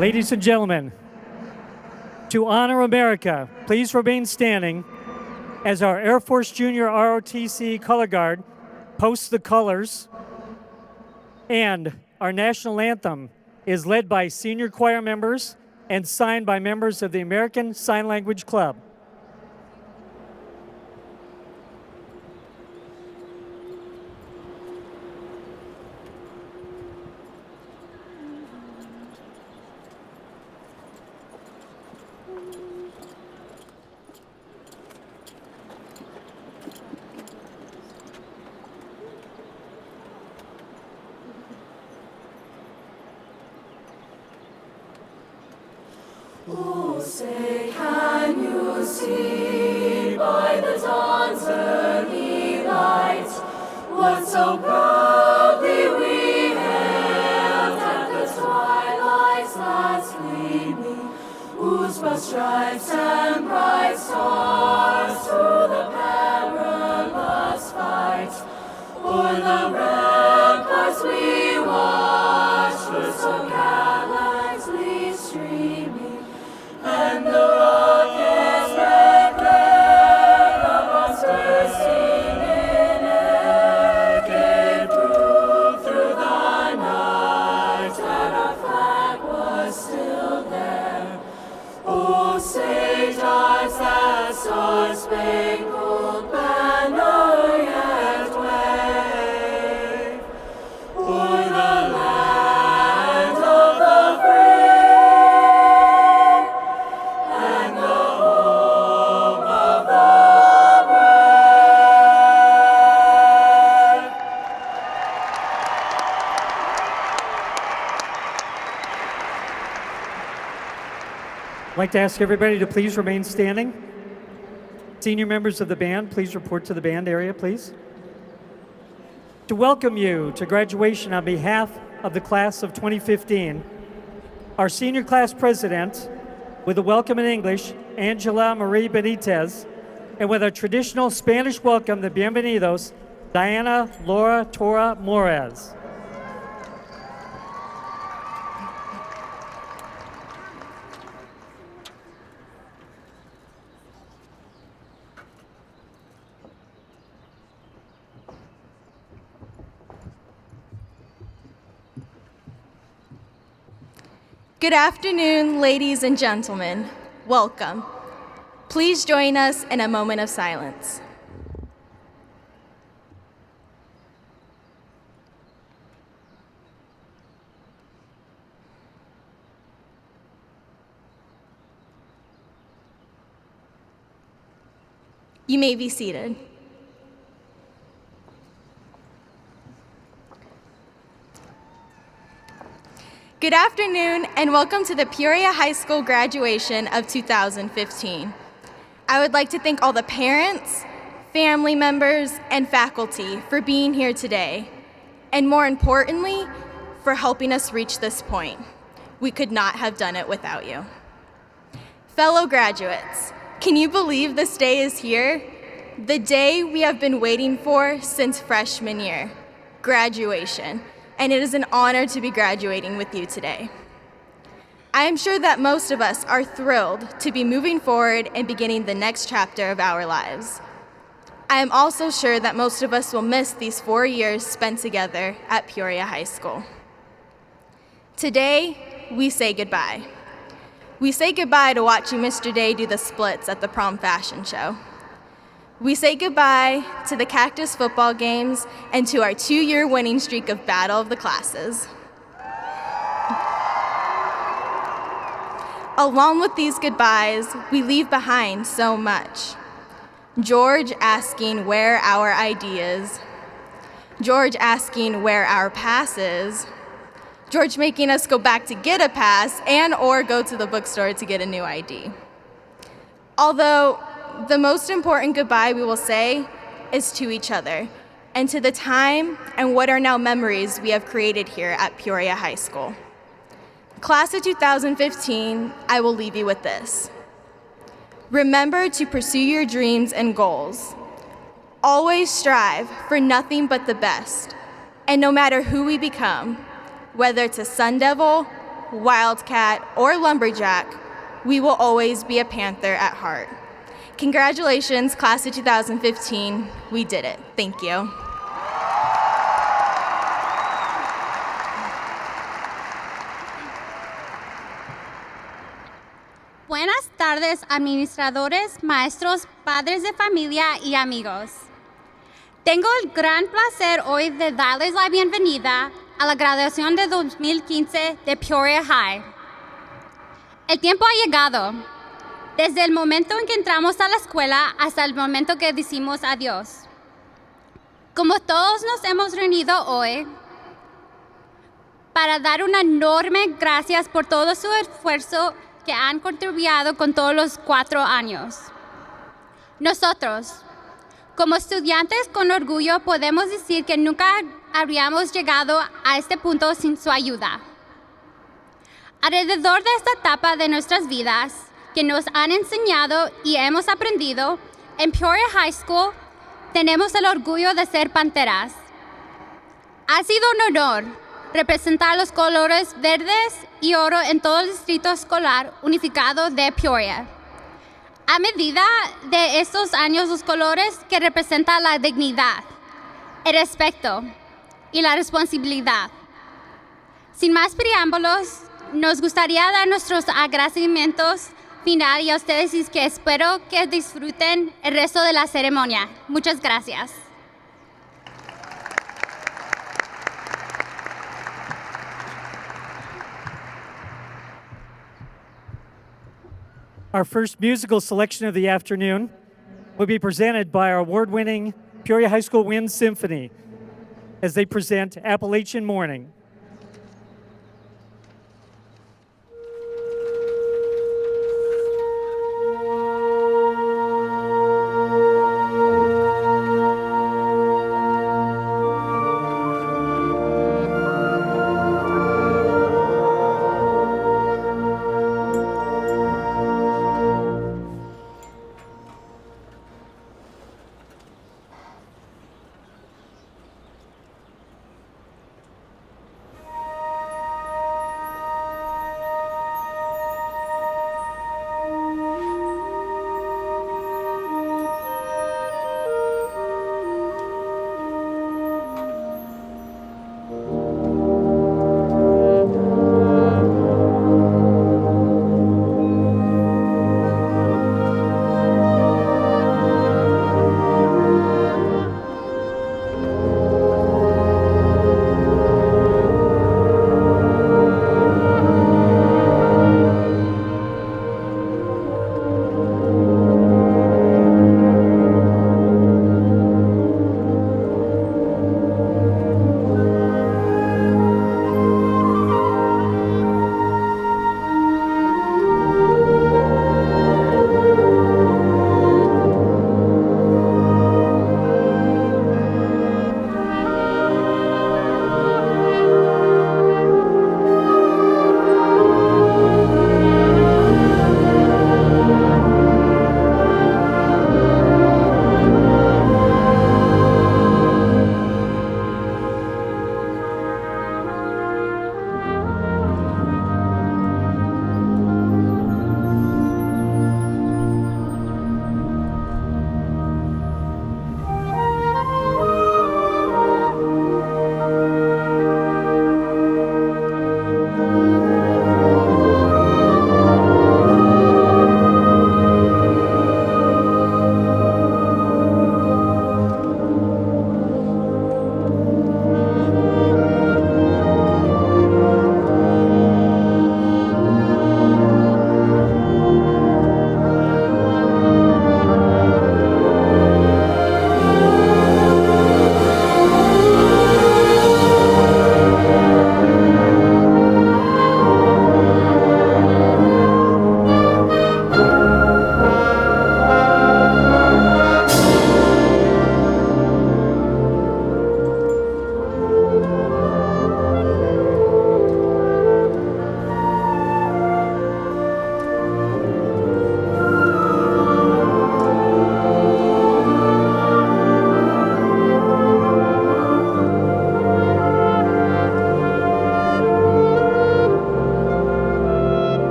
Ladies and gentlemen, to honor America, please remain standing as our Air Force Junior ROTC color guard posts the colors, and our national anthem is led by senior choir members and signed by members of the American Sign Language Club. Oh, say, can you see by the dawn's early light what so proudly we hailed at the twilight's last gleaming, whose broad stripes and bright stars through the perilous fight o'er the ramparts we watched were so gallantly streaming. And the rocket's red glare of us bursting in air gave proof through the night that our flag was still there. Oh, say does that star-spangled banner yet wave o'er the land of the free? I'd like to ask everybody to please remain standing. Senior members of the band, please report to the band area, please. To welcome you to graduation on behalf of the class of 2015, our senior class president, with a welcome in English, Angela Marie Benitez, and with our traditional Spanish welcome, the bienvenidos, Diana Laura Tora Morez. Good afternoon, ladies and gentlemen. Welcome. Please join us in a moment of silence. You may be seated. Good afternoon, and welcome to the Peoria High School graduation of 2015. I would like to thank all the parents, family members, and faculty for being here today, and more importantly, for helping us reach this point. We could not have done it without you. Fellow graduates, can you believe this day is here? The day we have been waiting for since freshman year, graduation. And it is an honor to be graduating with you today. I am sure that most of us are thrilled to be moving forward and beginning the next chapter of our lives. I am also sure that most of us will miss these 4 years spent together at Peoria High School. Today, we say goodbye. We say goodbye to watching Mr. Day do the splits at the prom fashion show. We say goodbye to the Cactus football games and to our 2-year winning streak of Battle of the Classes. Along with these goodbyes, we leave behind so much. George asking where our ID is. George asking where our pass is. George making us go back to get a pass and or go to the bookstore to get a new ID. Although, the most important goodbye we will say is to each other and to the time and what are now memories we have created here at Peoria High School. Class of 2015, I will leave you with this. Remember to pursue your dreams and goals. Always strive for nothing but the best, and no matter who we become, whether it's a Sun Devil, Wildcat, or Lumberjack, we will always be a Panther at heart. Congratulations, class of 2015. We did it. Thank you. Buenas tardes, administradores, maestros, padres de familia y amigos. Tengo el gran placer hoy de darles la bienvenida a la graduación de 2015 de Peoria High. El tiempo ha llegado, desde el momento en que entramos a la escuela hasta el momento que decimos adiós. Como todos nos hemos reunido hoy para dar una enorme gracias por todo su esfuerzo que han contribuido con todos los 4 años. Nosotros, como estudiantes con orgullo, podemos decir que nunca habríamos llegado a este punto sin su ayuda. Alrededor de esta etapa de nuestras vidas, que nos han enseñado y hemos aprendido, en Peoria High School tenemos el orgullo de ser panteras. Ha sido un honor representar los colores verdes y oro en todo el distrito escolar unificado de Peoria. A medida de estos años, los colores que representan la dignidad, el respeto y la responsabilidad. Sin más preámbulos, nos gustaría dar nuestros agradecimientos final y a ustedes y que espero que disfruten el resto de la ceremonia. Muchas gracias. Our first musical selection of the afternoon will be presented by our award-winning Peoria High School Wind Symphony as they present Appalachian Morning.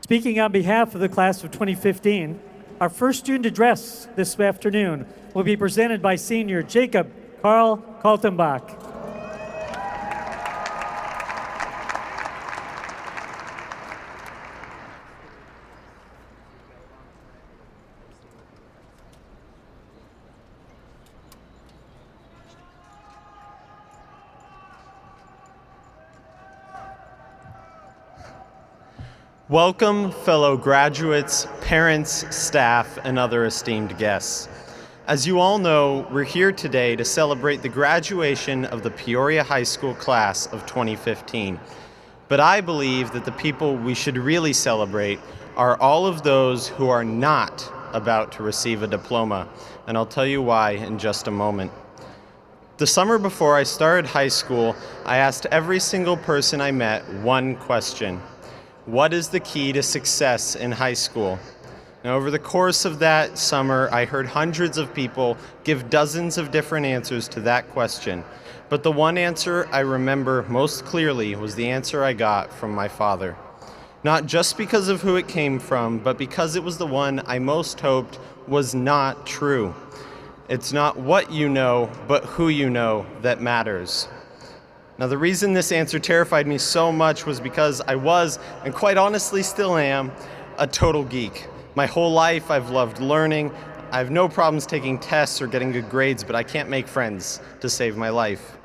Speaking on behalf of the class of 2015, our first student address this afternoon will be presented by senior Jacob Carl Kaltenbach. Welcome, fellow graduates, parents, staff, and other esteemed guests. As you all know, we're here today to celebrate the graduation of the Peoria High School class of 2015. But I believe that the people we should really celebrate are all of those who are not about to receive a diploma, and I'll tell you why in just a moment. The summer before I started high school, I asked every single person I met one question. What is the key to success in high school? Now, over the course of that summer, I heard hundreds of people give dozens of different answers to that question. But the one answer I remember most clearly was the answer I got from my father. Not just because of who it came from, but because it was the one I most hoped was not true. It's not what you know, but who you know that matters. Now, the reason this answer terrified me so much was because I was, and quite honestly still am, a total geek. My whole life I've loved learning. I have no problems taking tests or getting good grades, but I can't make friends to save my life.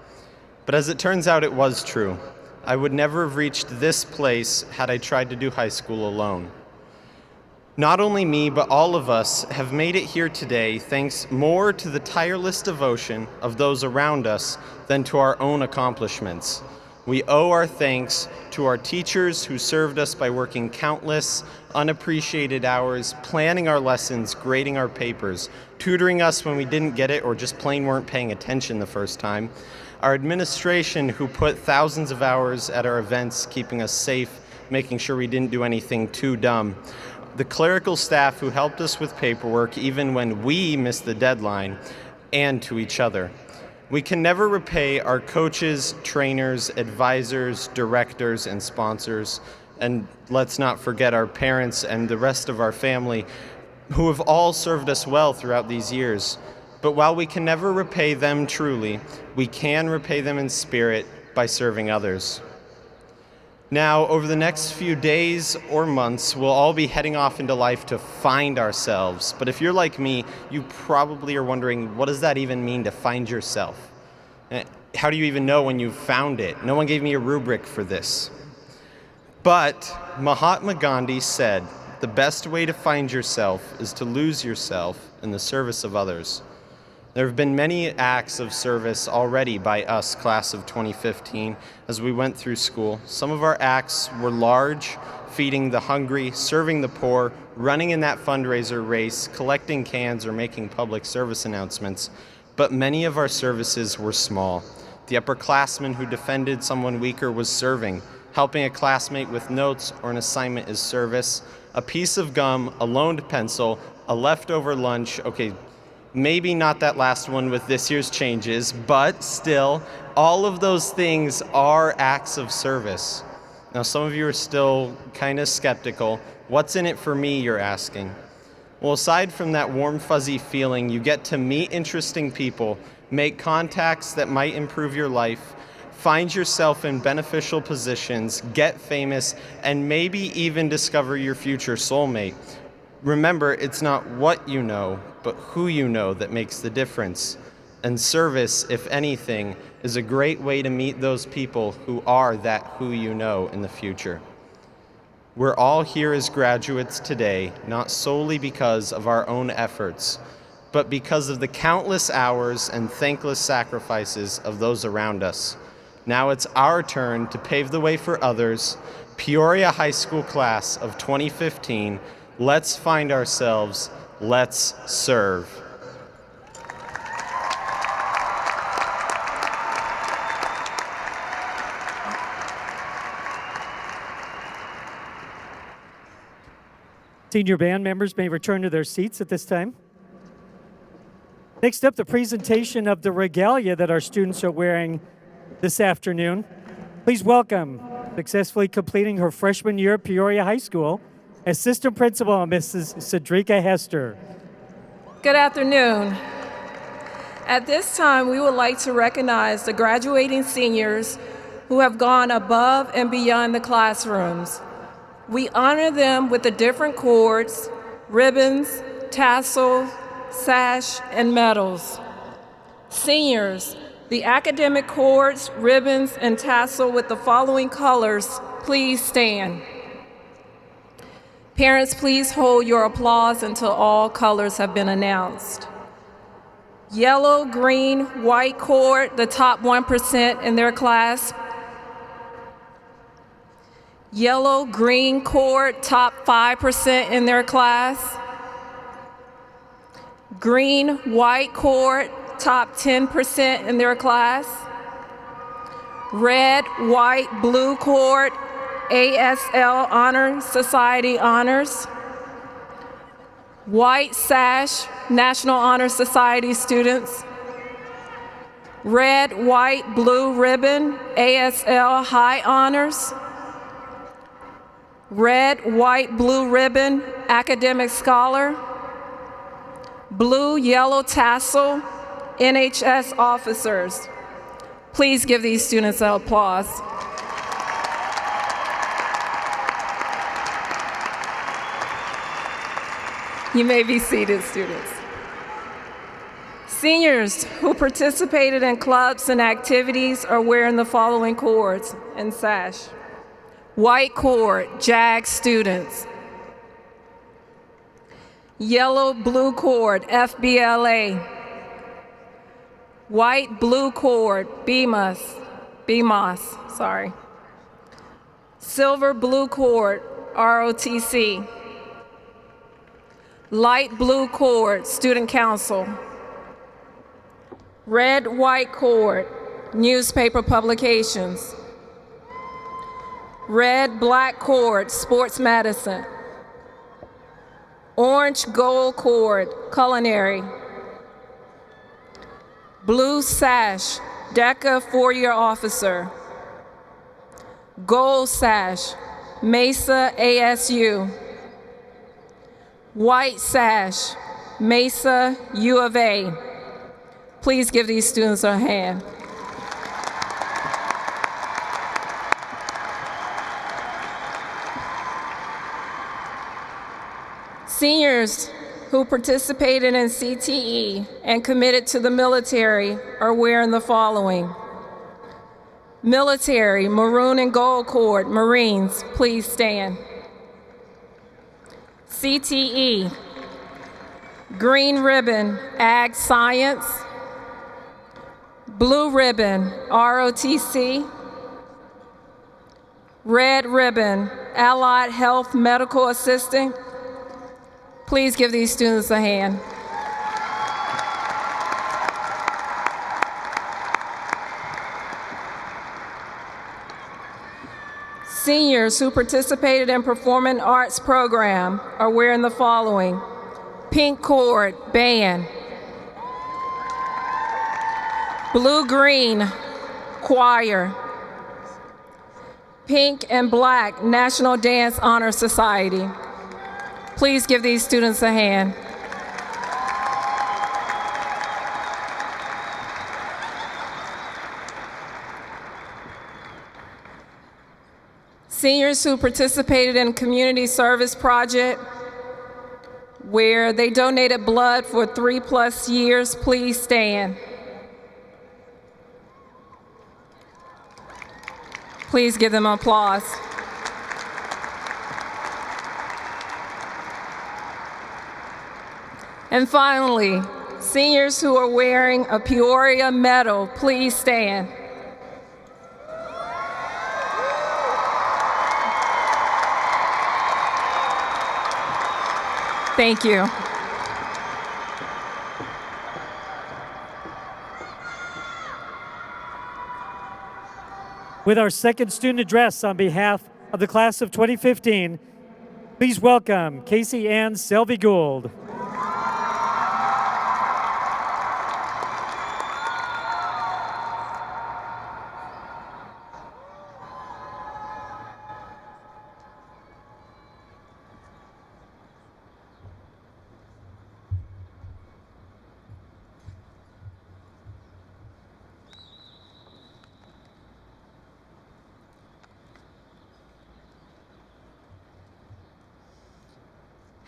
But as it turns out, it was true. I would never have reached this place had I tried to do high school alone. Not only me, but all of us have made it here today thanks more to the tireless devotion of those around us than to our own accomplishments. We owe our thanks to our teachers who served us by working countless, unappreciated hours, planning our lessons, grading our papers, tutoring us when we didn't get it or just plain weren't paying attention the first time, our administration who put thousands of hours at our events, keeping us safe, making sure we didn't do anything too dumb, the clerical staff who helped us with paperwork even when we missed the deadline, and to each other. We can never repay our coaches, trainers, advisors, directors, and sponsors, and let's not forget our parents and the rest of our family who have all served us well throughout these years. But while we can never repay them truly, we can repay them in spirit by serving others. Now, over the next few days or months, we'll all be heading off into life to find ourselves. But if you're like me, you probably are wondering, what does that even mean to find yourself? How do you even know when you've found it? No one gave me a rubric for this. But Mahatma Gandhi said, the best way to find yourself is to lose yourself in the service of others. There have been many acts of service already by us, class of 2015, as we went through school. Some of our acts were large, feeding the hungry, serving the poor, running in that fundraiser race, collecting cans, or making public service announcements. But many of our services were small. The upperclassman who defended someone weaker was serving. Helping a classmate with notes or an assignment is service. A piece of gum, a loaned pencil, a leftover lunch, okay, maybe not that last one with this year's changes, but still, all of those things are acts of service. Now, some of you are still kind of skeptical. What's in it for me, you're asking? Well, aside from that warm, fuzzy feeling, you get to meet interesting people, make contacts that might improve your life, find yourself in beneficial positions, get famous, and maybe even discover your future soulmate. Remember, it's not what you know, but who you know that makes the difference. And service, if anything, is a great way to meet those people who are that who you know in the future. We're all here as graduates today, not solely because of our own efforts, but because of the countless hours and thankless sacrifices of those around us. Now it's our turn to pave the way for others. Peoria High School class of 2015, let's find ourselves, let's serve. Senior band members may return to their seats at this time. Next up, the presentation of the regalia that our students are wearing this afternoon. Please welcome, successfully completing her freshman year at Peoria High School, Assistant Principal, Mrs. Cedrica Hester. Good afternoon. At this time, we would like to recognize the graduating seniors who have gone above and beyond the classrooms. We honor them with the different cords, ribbons, tassels, sash, and medals. Seniors, the academic cords, ribbons, and tassel with the following colors, please stand. Parents, please hold your applause until all colors have been announced. Yellow, green, white cord, the top 1% in their class. Yellow, green cord, top 5% in their class. Green, white cord, top 10% in their class. Red, white, blue cord, ASL Honor Society Honors. White sash, National Honor Society students. Red, white, blue ribbon, ASL High Honors. Red, white, blue ribbon, Academic Scholar. Blue, yellow tassel, NHS officers. Please give these students an applause. You may be seated, students. Seniors who participated in clubs and activities are wearing the following cords and sash. White cord, JAG students. Yellow blue cord, FBLA. White blue cord, BMOS, sorry. Silver blue cord, ROTC. Light blue cord, Student Council. Red, white cord, newspaper publications. Red, black cord, Sports Medicine. Orange, gold cord, Culinary. Blue sash, DECA 4-year officer. Gold sash, Mesa ASU. White sash, Mesa U of A. Please give these students a hand. Seniors who participated in CTE and committed to the military are wearing the following. Military, maroon and gold cord, Marines, please stand. CTE, green ribbon, Ag Science. Blue ribbon, ROTC. Red ribbon, Allied Health Medical Assistant. Please give these students a hand. Seniors who participated in Performing Arts Program are wearing the following. Pink cord, band. Blue-green, choir. Pink and black, National Dance Honor Society. Please give these students a hand. Seniors who participated in a community service project where they donated blood for 3+ years, please stand. Please give them applause. And finally, seniors who are wearing a Peoria medal, please stand. Thank you. With our second student address on behalf of the class of 2015, please welcome Casey Ann Selvey Gould.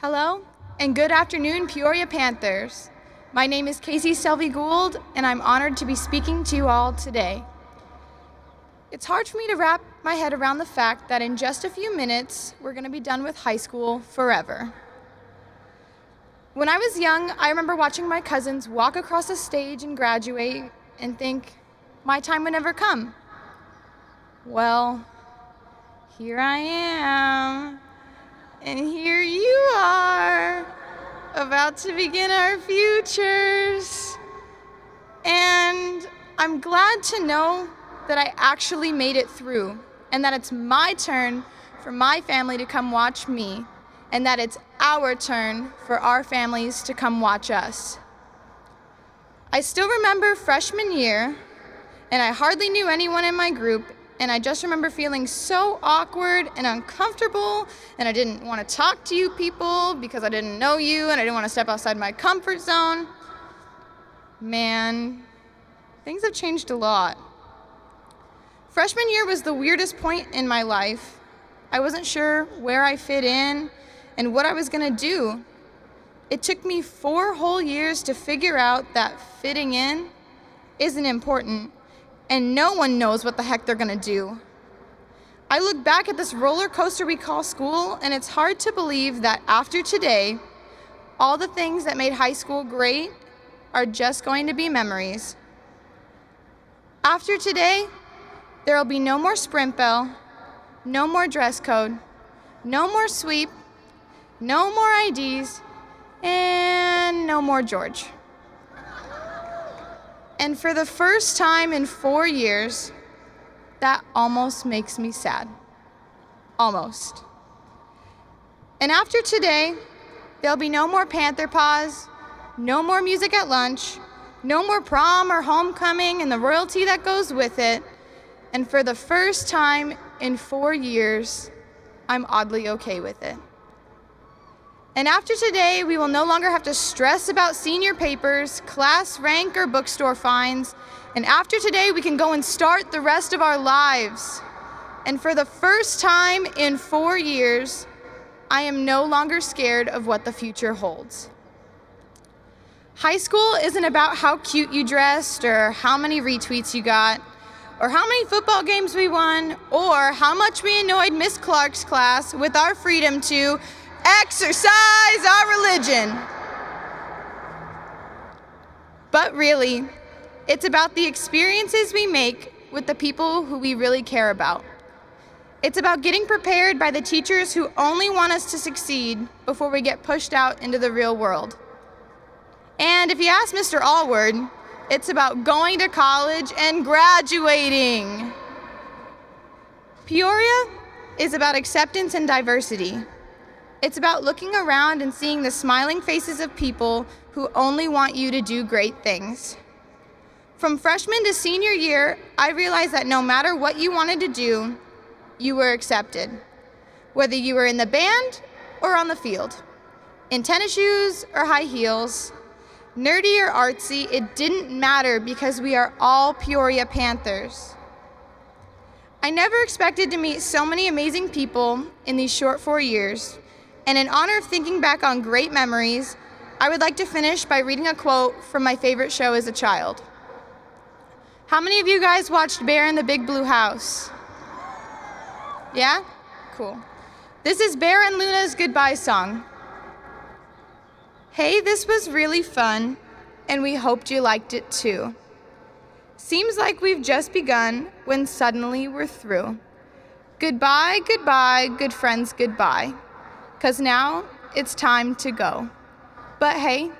Hello, and good afternoon, Peoria Panthers. My name is Casey Selvey Gould, and I'm honored to be speaking to you all today. It's hard for me to wrap my head around the fact that in just a few minutes, we're going to be done with high school forever. When I was young, I remember watching my cousins walk across the stage and graduate and think, my time would never come. Well, here I am, and here you are, about to begin our futures. And I'm glad to know that I actually made it through, and that it's my turn for my family to come watch me, and that it's our turn for our families to come watch us. I still remember freshman year, and I hardly knew anyone in my group, and I just remember feeling so awkward and uncomfortable, and I didn't want to talk to you people because I didn't know you, and I didn't want to step outside my comfort zone. Man, things have changed a lot. Freshman year was the weirdest point in my life. I wasn't sure where I fit in and what I was gonna do. It took me 4 whole years to figure out that fitting in isn't important, and no one knows what the heck they're gonna do. I look back at this roller coaster we call school, and it's hard to believe that after today, all the things that made high school great are just going to be memories. After today, there will be no more sprint bell, no more dress code, no more sweep, no more IDs, and no more George. And for the first time in 4 years, that almost makes me sad. Almost. And after today, there'll be no more Panther Paws, no more music at lunch, no more prom or homecoming and the royalty that goes with it. And for the first time in 4 years, I'm oddly okay with it. And after today, we will no longer have to stress about senior papers, class rank, or bookstore fines. And after today, we can go and start the rest of our lives. And for the first time in 4 years, I am no longer scared of what the future holds. High school isn't about how cute you dressed or how many retweets you got, or how many football games we won, or how much we annoyed Miss Clark's class with our freedom to exercise our religion. But really, it's about the experiences we make with the people who we really care about. It's about getting prepared by the teachers who only want us to succeed before we get pushed out into the real world. And if you ask Mr. Allward, it's about going to college and graduating. Peoria is about acceptance and diversity. It's about looking around and seeing the smiling faces of people who only want you to do great things. From freshman to senior year, I realized that no matter what you wanted to do, you were accepted. Whether you were in the band or on the field, in tennis shoes or high heels, nerdy or artsy, it didn't matter because we are all Peoria Panthers. I never expected to meet so many amazing people in these short 4 years, and in honor of thinking back on great memories, I would like to finish by reading a quote from my favorite show as a child. How many of you guys watched Bear in the Big Blue House? Yeah? Cool. This is Bear and Luna's goodbye song. Hey, this was really fun, and we hoped you liked it too. Seems like we've just begun when suddenly we're through. Goodbye, goodbye, good friends, goodbye. 'Cause now it's time to go. But hey,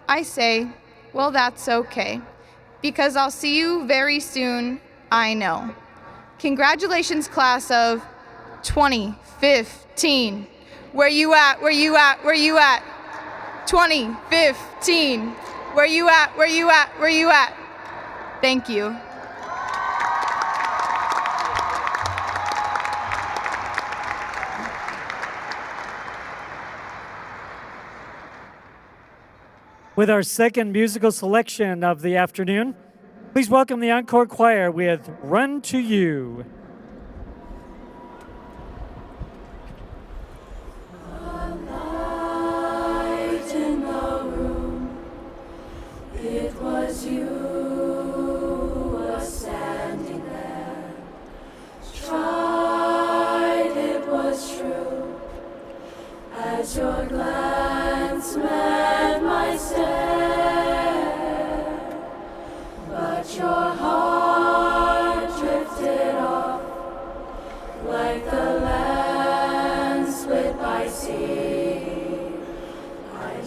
I say, well, that's okay. Because I'll see you very soon, I know. Congratulations, class of 2015. Where you at, where you at, where you at? 2015. Where you at, where you at, where you at? Thank you. With our second musical selection of the afternoon, please welcome the Encore Choir with Run to You. Alive.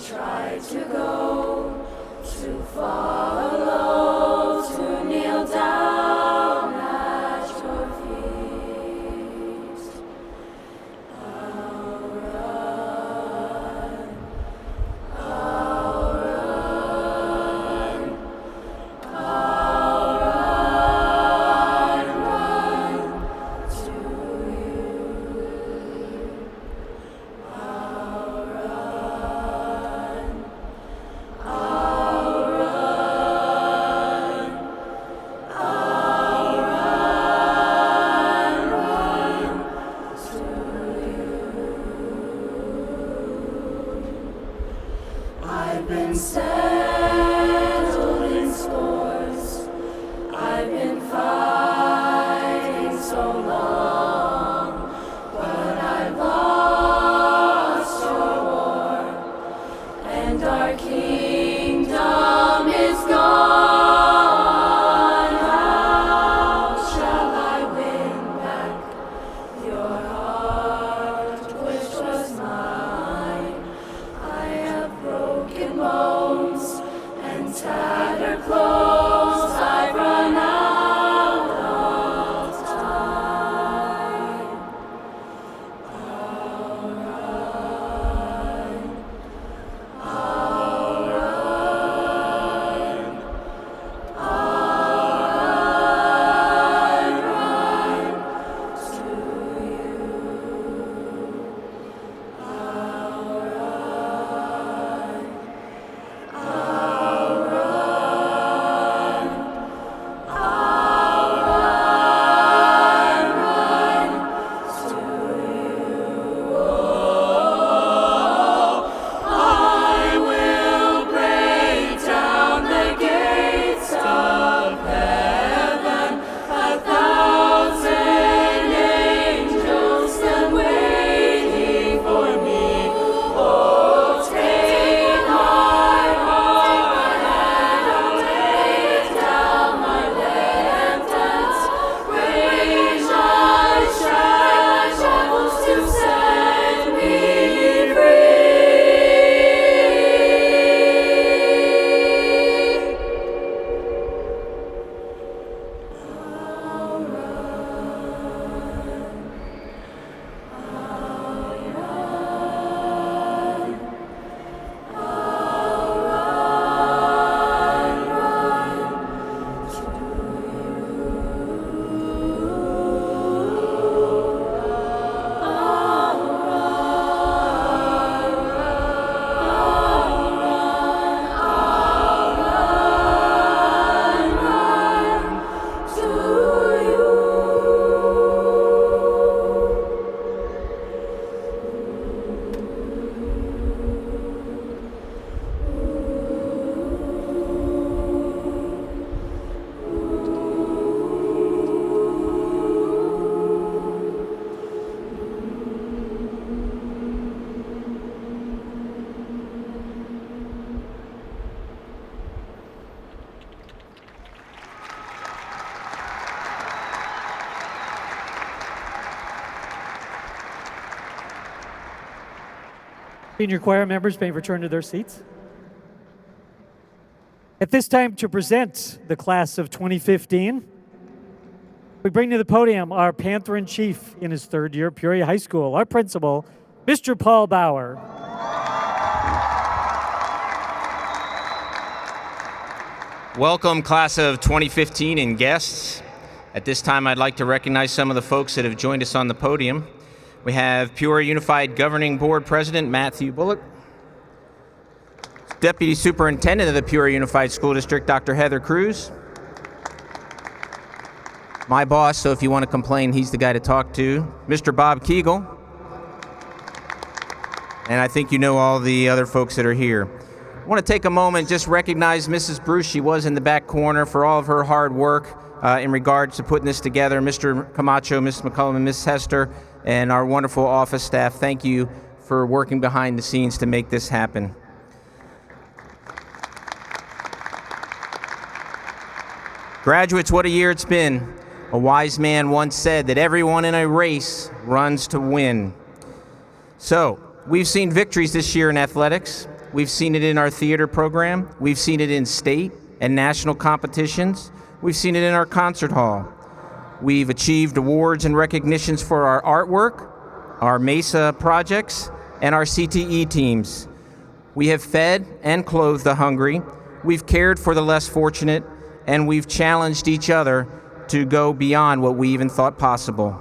tried to go, to follow, to kneel down at your feet. I'll run, I'll run, I'll run to you. I'll run, I'll run, I'll run to you. I've been settled in scores, I've been fighting so long, but I've lost your war, and our kingdom is gone. How shall I win back your heart, which was mine? I have broken bones and tattered clothes. I've run out of time. I'll run, I'll run, I'll run to you. I'll run, I'll run, I'll run to you. Oh, I will break down the gates of heaven. 1,000 angels stand waiting for me. Oh, take my heart and lay down my repentance. Break my shackles to set me free. I'll run to you. Senior choir members may return to their seats. At this time, to present the class of 2015, we bring to the podium our Panther-in-Chief in his third year at Peoria High School, our principal, Mr. Paul Bauer. Welcome, class of 2015 and guests. At this time, I'd like to recognize some of the folks that have joined us on the podium. We have Peoria Unified Governing Board President Matthew Bullock, Deputy Superintendent of the Peoria Unified School District, Dr. Heather Cruz, my boss, so if you want to complain, he's the guy to talk to, Mr. Bob Kegel, and I think you know all the other folks that are here. I want to take a moment, just recognize Mrs. Bruce. She was in the back corner for all of her hard work in regards to putting this together. Mr. Camacho, Ms. McCullum, and Ms. Hester, and our wonderful office staff, thank you for working behind the scenes to make this happen. Graduates, what a year it's been. A wise man once said that everyone in a race runs to win. So, we've seen victories this year in athletics. We've seen it in our theater program. We've seen it in state and national competitions. We've seen it in our concert hall. We've achieved awards and recognitions for our artwork, our MESA projects, and our CTE teams. We have fed and clothed the hungry. We've cared for the less fortunate, and we've challenged each other to go beyond what we even thought possible.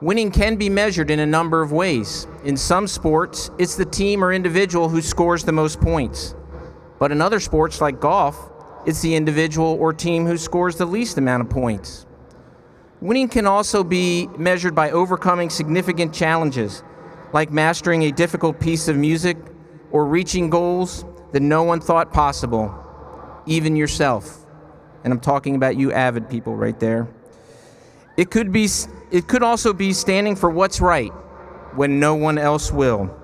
Winning can be measured in a number of ways. In some sports, it's the team or individual who scores the most points. But in other sports like golf, it's the individual or team who scores the least amount of points. Winning can also be measured by overcoming significant challenges, like mastering a difficult piece of music or reaching goals that no one thought possible, even yourself. And I'm talking about you avid people right there. It could also be standing for what's right when no one else will.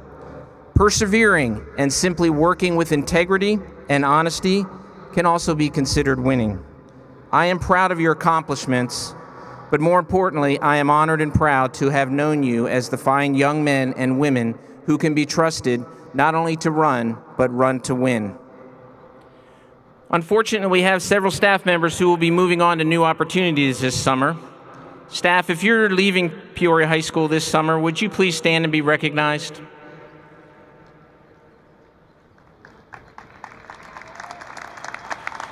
Persevering and simply working with integrity and honesty can also be considered winning. I am proud of your accomplishments, but more importantly, I am honored and proud to have known you as the fine young men and women who can be trusted not only to run, but run to win. Unfortunately, we have several staff members who will be moving on to new opportunities this summer. Staff, if you're leaving Peoria High School this summer, would you please stand and be recognized?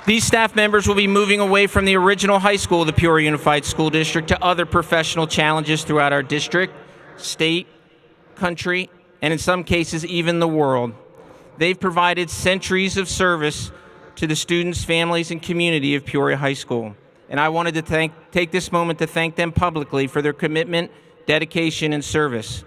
These staff members will be moving away from the original high school of the Peoria Unified School District to other professional challenges throughout our district, state, country, and in some cases, even the world. They've provided centuries of service to the students, families, and community of Peoria High School. And I wanted to take this moment to thank them publicly for their commitment, dedication, and service.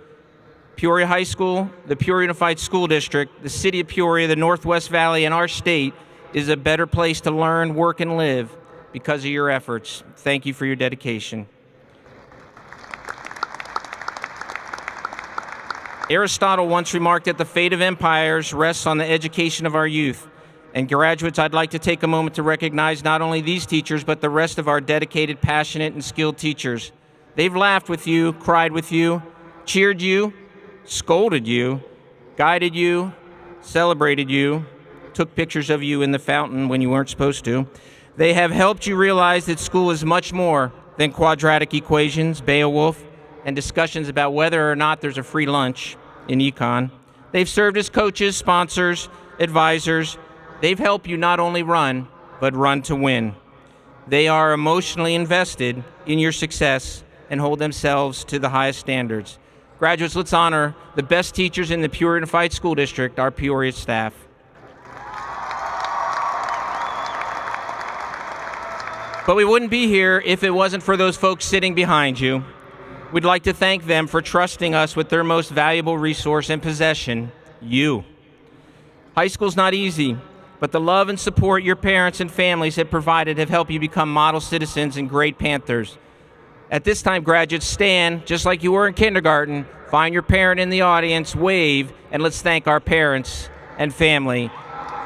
Peoria High School, the Peoria Unified School District, the City of Peoria, the Northwest Valley, and our state is a better place to learn, work, and live because of your efforts. Thank you for your dedication. Aristotle once remarked that the fate of empires rests on the education of our youth. And graduates, I'd like to take a moment to recognize not only these teachers, but the rest of our dedicated, passionate, and skilled teachers. They've laughed with you, cried with you, cheered you, scolded you, guided you, celebrated you, took pictures of you in the fountain when you weren't supposed to. They have helped you realize that school is much more than quadratic equations, Beowulf, and discussions about whether or not there's a free lunch in econ. They've served as coaches, sponsors, advisors. They've helped you not only run, but run to win. They are emotionally invested in your success and hold themselves to the highest standards. Graduates, let's honor the best teachers in the Peoria Unified School District, our Peoria staff. But we wouldn't be here if it wasn't for those folks sitting behind you. We'd like to thank them for trusting us with their most valuable resource and possession, you. High school's not easy, but the love and support your parents and families have provided have helped you become model citizens and great Panthers. At this time, graduates, stand just like you were in kindergarten, find your parent in the audience, wave, and let's thank our parents and family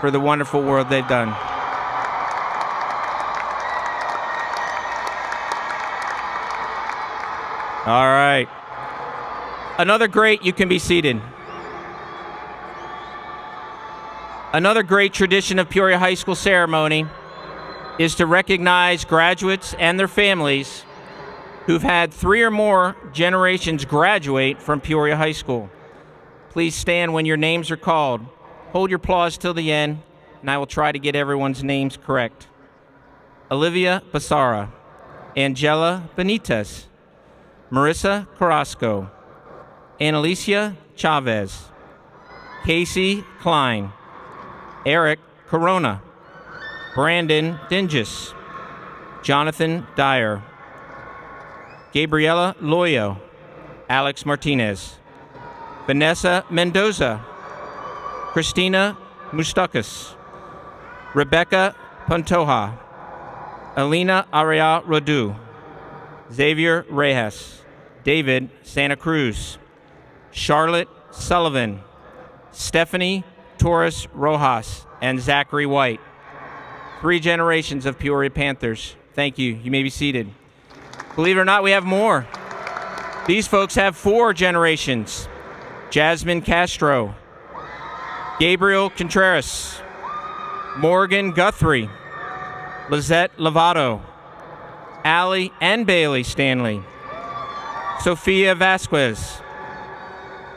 for the wonderful work they've done. All right. Another great, you can be seated. Another great tradition of Peoria High School ceremony is to recognize graduates and their families who've had 3 or more generations graduate from Peoria High School. Please stand when your names are called. Hold your applause till the end, and I will try to get everyone's names correct. Olivia Basara, Angela Benitez, Marissa Carrasco, Annalicia Chavez, Casey Klein, Eric Corona, Brandon Dinges, Jonathan Dyer, Gabriela Loyo, Alex Martinez, Vanessa Mendoza, Christina Mustakas, Rebecca Pantoja, Alina Ariel Rodu, Xavier Rejas, David Santa Cruz, Charlotte Sullivan, Stephanie Torres Rojas, and Zachary White. 3 generations of Peoria Panthers. Thank you. You may be seated. Believe it or not, we have more. These folks have 4 generations. Jasmine Castro, Gabriel Contreras, Morgan Guthrie, Lizette Lovato, Allie and Bailey Stanley, Sophia Vasquez,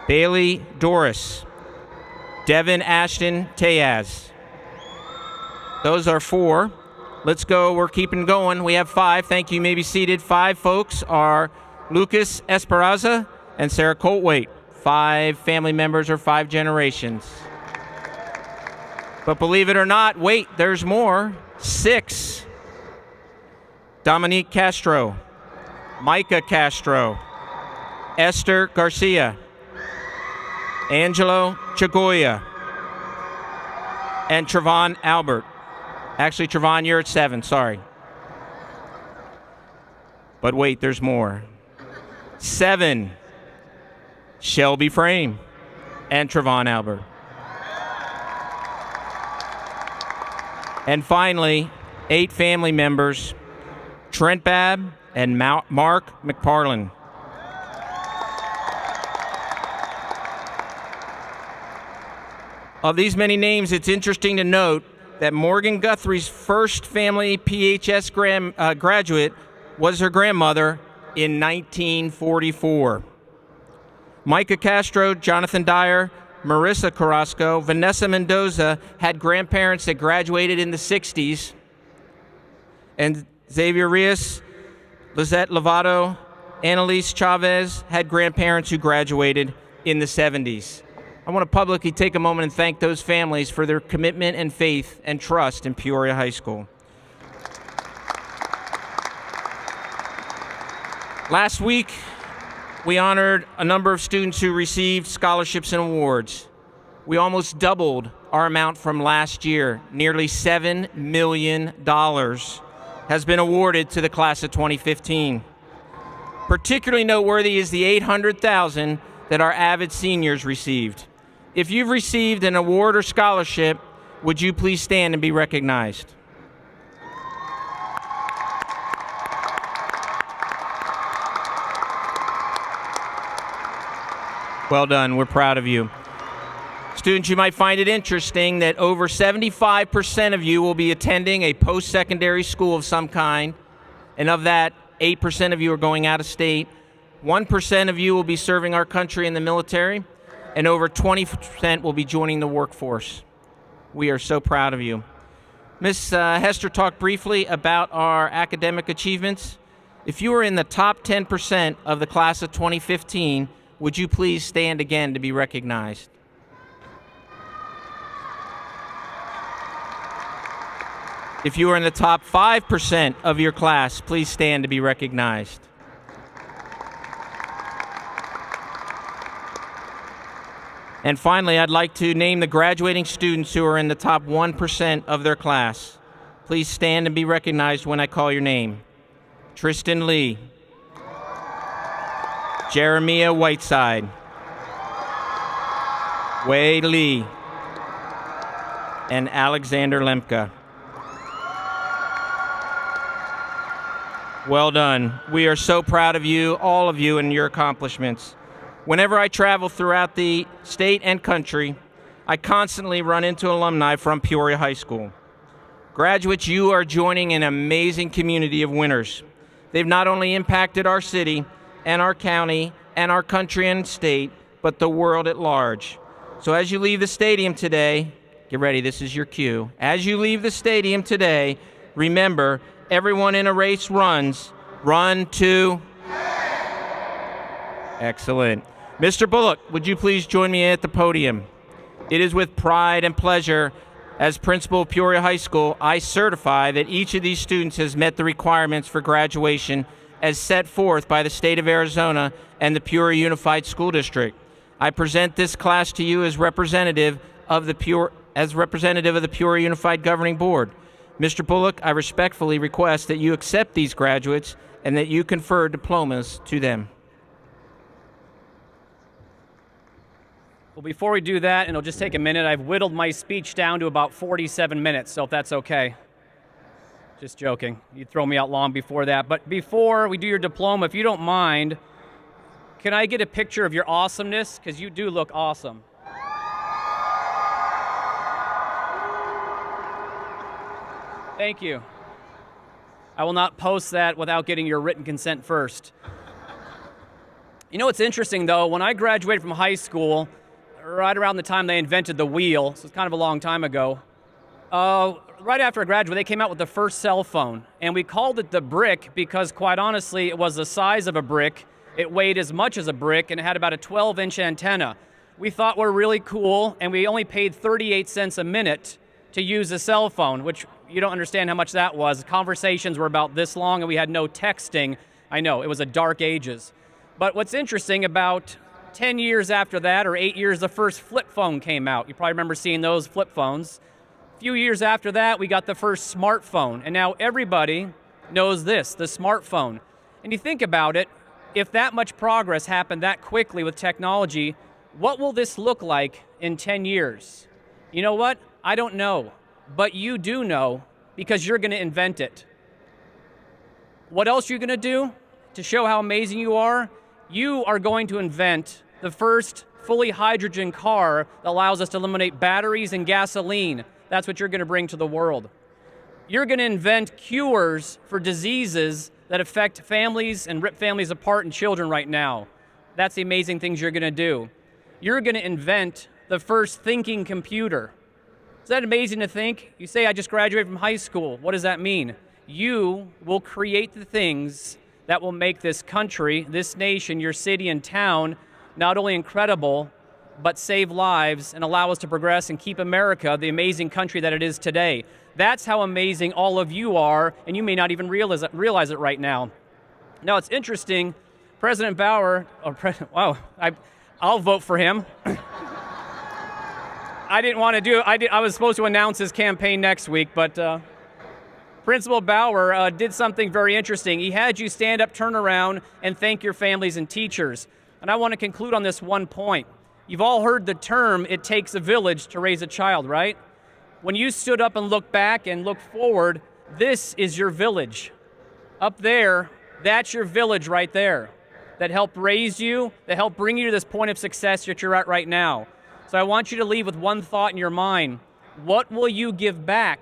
Bailey Doris, Devin Ashton Tayaz. Those are 4. Let's go. We're keeping going. We have 5. Thank you. You may be seated. 5 folks are Lucas Esperanza and Sarah Coltwaite. 5 family members or 5 generations. But believe it or not, wait, there's more. 6. Dominique Castro, Micah Castro, Esther Garcia, Angelo Chagoya, and Trevon Albert. Actually, Trevon, you're at 7, sorry. But wait, there's more. 7, Shelby Frame and Trevon Albert. And finally, 8 family members, Trent Babb and Mark McParlin. Of these many names, it's interesting to note that Morgan Guthrie's first family PHS graduate was her grandmother in 1944. Micah Castro, Jonathan Dyer, Marissa Carrasco, Vanessa Mendoza had grandparents that graduated in the 60s, and Xavier Rios, Lizette Lovato, Annalise Chavez had grandparents who graduated in the 70s. I want to publicly take a moment and thank those families for their commitment and faith and trust in Peoria High School. Last week, we honored a number of students who received scholarships and awards. We almost doubled our amount from last year. Nearly $7 million has been awarded to the class of 2015. Particularly noteworthy is the $800,000 that our avid seniors received. If you've received an award or scholarship, would you please stand and be recognized? Well done, we're proud of you. Students, you might find it interesting that over 75% of you will be attending a post-secondary school of some kind, and of that, 8% of you are going out of state, 1% of you will be serving our country in the military, and over 20% will be joining the workforce. We are so proud of you. Ms. Hester talked briefly about our academic achievements. If you are in the top 10% of the class of 2015, would you please stand again to be recognized? If you are in the top 5% of your class, please stand to be recognized. And finally, I'd like to name the graduating students who are in the top 1% of their class. Please stand and be recognized when I call your name. Tristan Lee, Jeremiah Whiteside, Wei Lee, and Alexander Lemke. Well done. We are so proud of you, all of you, and your accomplishments. Whenever I travel throughout the state and country, I constantly run into alumni from Peoria High School. Graduates, you are joining an amazing community of winners. They've not only impacted our city and our county and our country and state, but the world at large. So as you leave the stadium today, get ready, this is your cue. As you leave the stadium today, remember, everyone in a race runs. Run to... Excellent. Mr. Bullock, would you please join me at the podium? It is with pride and pleasure, as principal of Peoria High School, I certify that each of these students has met the requirements for graduation as set forth by the state of Arizona and the Peoria Unified School District. I present this class to you as representative of the Peoria Unified Governing Board. Mr. Bullock, I respectfully request that you accept these graduates and that you confer diplomas to them. Well, before we do that, and it'll just take a minute, I've whittled my speech down to about 47 minutes, so if that's okay. Just joking. You'd throw me out long before that. But before we do your diploma, if you don't mind, can I get a picture of your awesomeness? Because you do look awesome. Thank you. I will not post that without getting your written consent first. You know what's interesting, though? When I graduated from high school, right around the time they invented the wheel, so it's kind of a long time ago, right after I graduated, they came out with the first cell phone. And we called it the brick because, quite honestly, it was the size of a brick. It weighed as much as a brick, and it had about a 12-inch antenna. We thought we're really cool, and we only paid 38 cents a minute to use a cell phone, which you don't understand how much that was. Conversations were about this long, and we had no texting. I know, it was a dark ages. But what's interesting, about 10 years after that, or 8 years, the first flip phone came out. You probably remember seeing those flip phones. A few years after that, we got the first smartphone, and now everybody knows this, the smartphone. And you think about it, if that much progress happened that quickly with technology, what will this look like in 10 years? You know what? I don't know, but you do know because you're going to invent it. What else are you going to do to show how amazing you are? You are going to invent the first fully hydrogen car that allows us to eliminate batteries and gasoline. That's what you're going to bring to the world. You're going to invent cures for diseases that affect families and rip families apart and children right now. That's the amazing things you're going to do. You're going to invent the first thinking computer. Is that amazing to think? You say, I just graduated from high school. What does that mean? You will create the things that will make this country, this nation, your city and town, not only incredible, but save lives and allow us to progress and keep America the amazing country that it is today. That's how amazing all of you are, and you may not even realize it right now. Now, it's interesting, President Bauer, I'll vote for him. I didn't want to do it. I was supposed to announce his campaign next week, but Principal Bauer did something very interesting. He had you stand up, turn around, and thank your families and teachers. And I want to conclude on this one point. You've all heard the term, it takes a village to raise a child, right? When you stood up and looked back and looked forward, this is your village. Up there, that's your village right there that helped raise you, that helped bring you to this point of success that you're at right now. So I want you to leave with one thought in your mind. What will you give back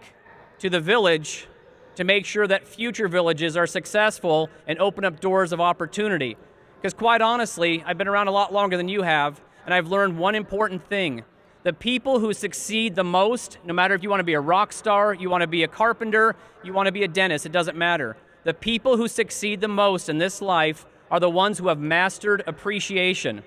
to the village to make sure that future villages are successful and open up doors of opportunity? Because quite honestly, I've been around a lot longer than you have, and I've learned one important thing. The people who succeed the most, no matter if you want to be a rock star, you want to be a carpenter, you want to be a dentist, it doesn't matter. The people who succeed the most in this life are the ones who have mastered appreciation.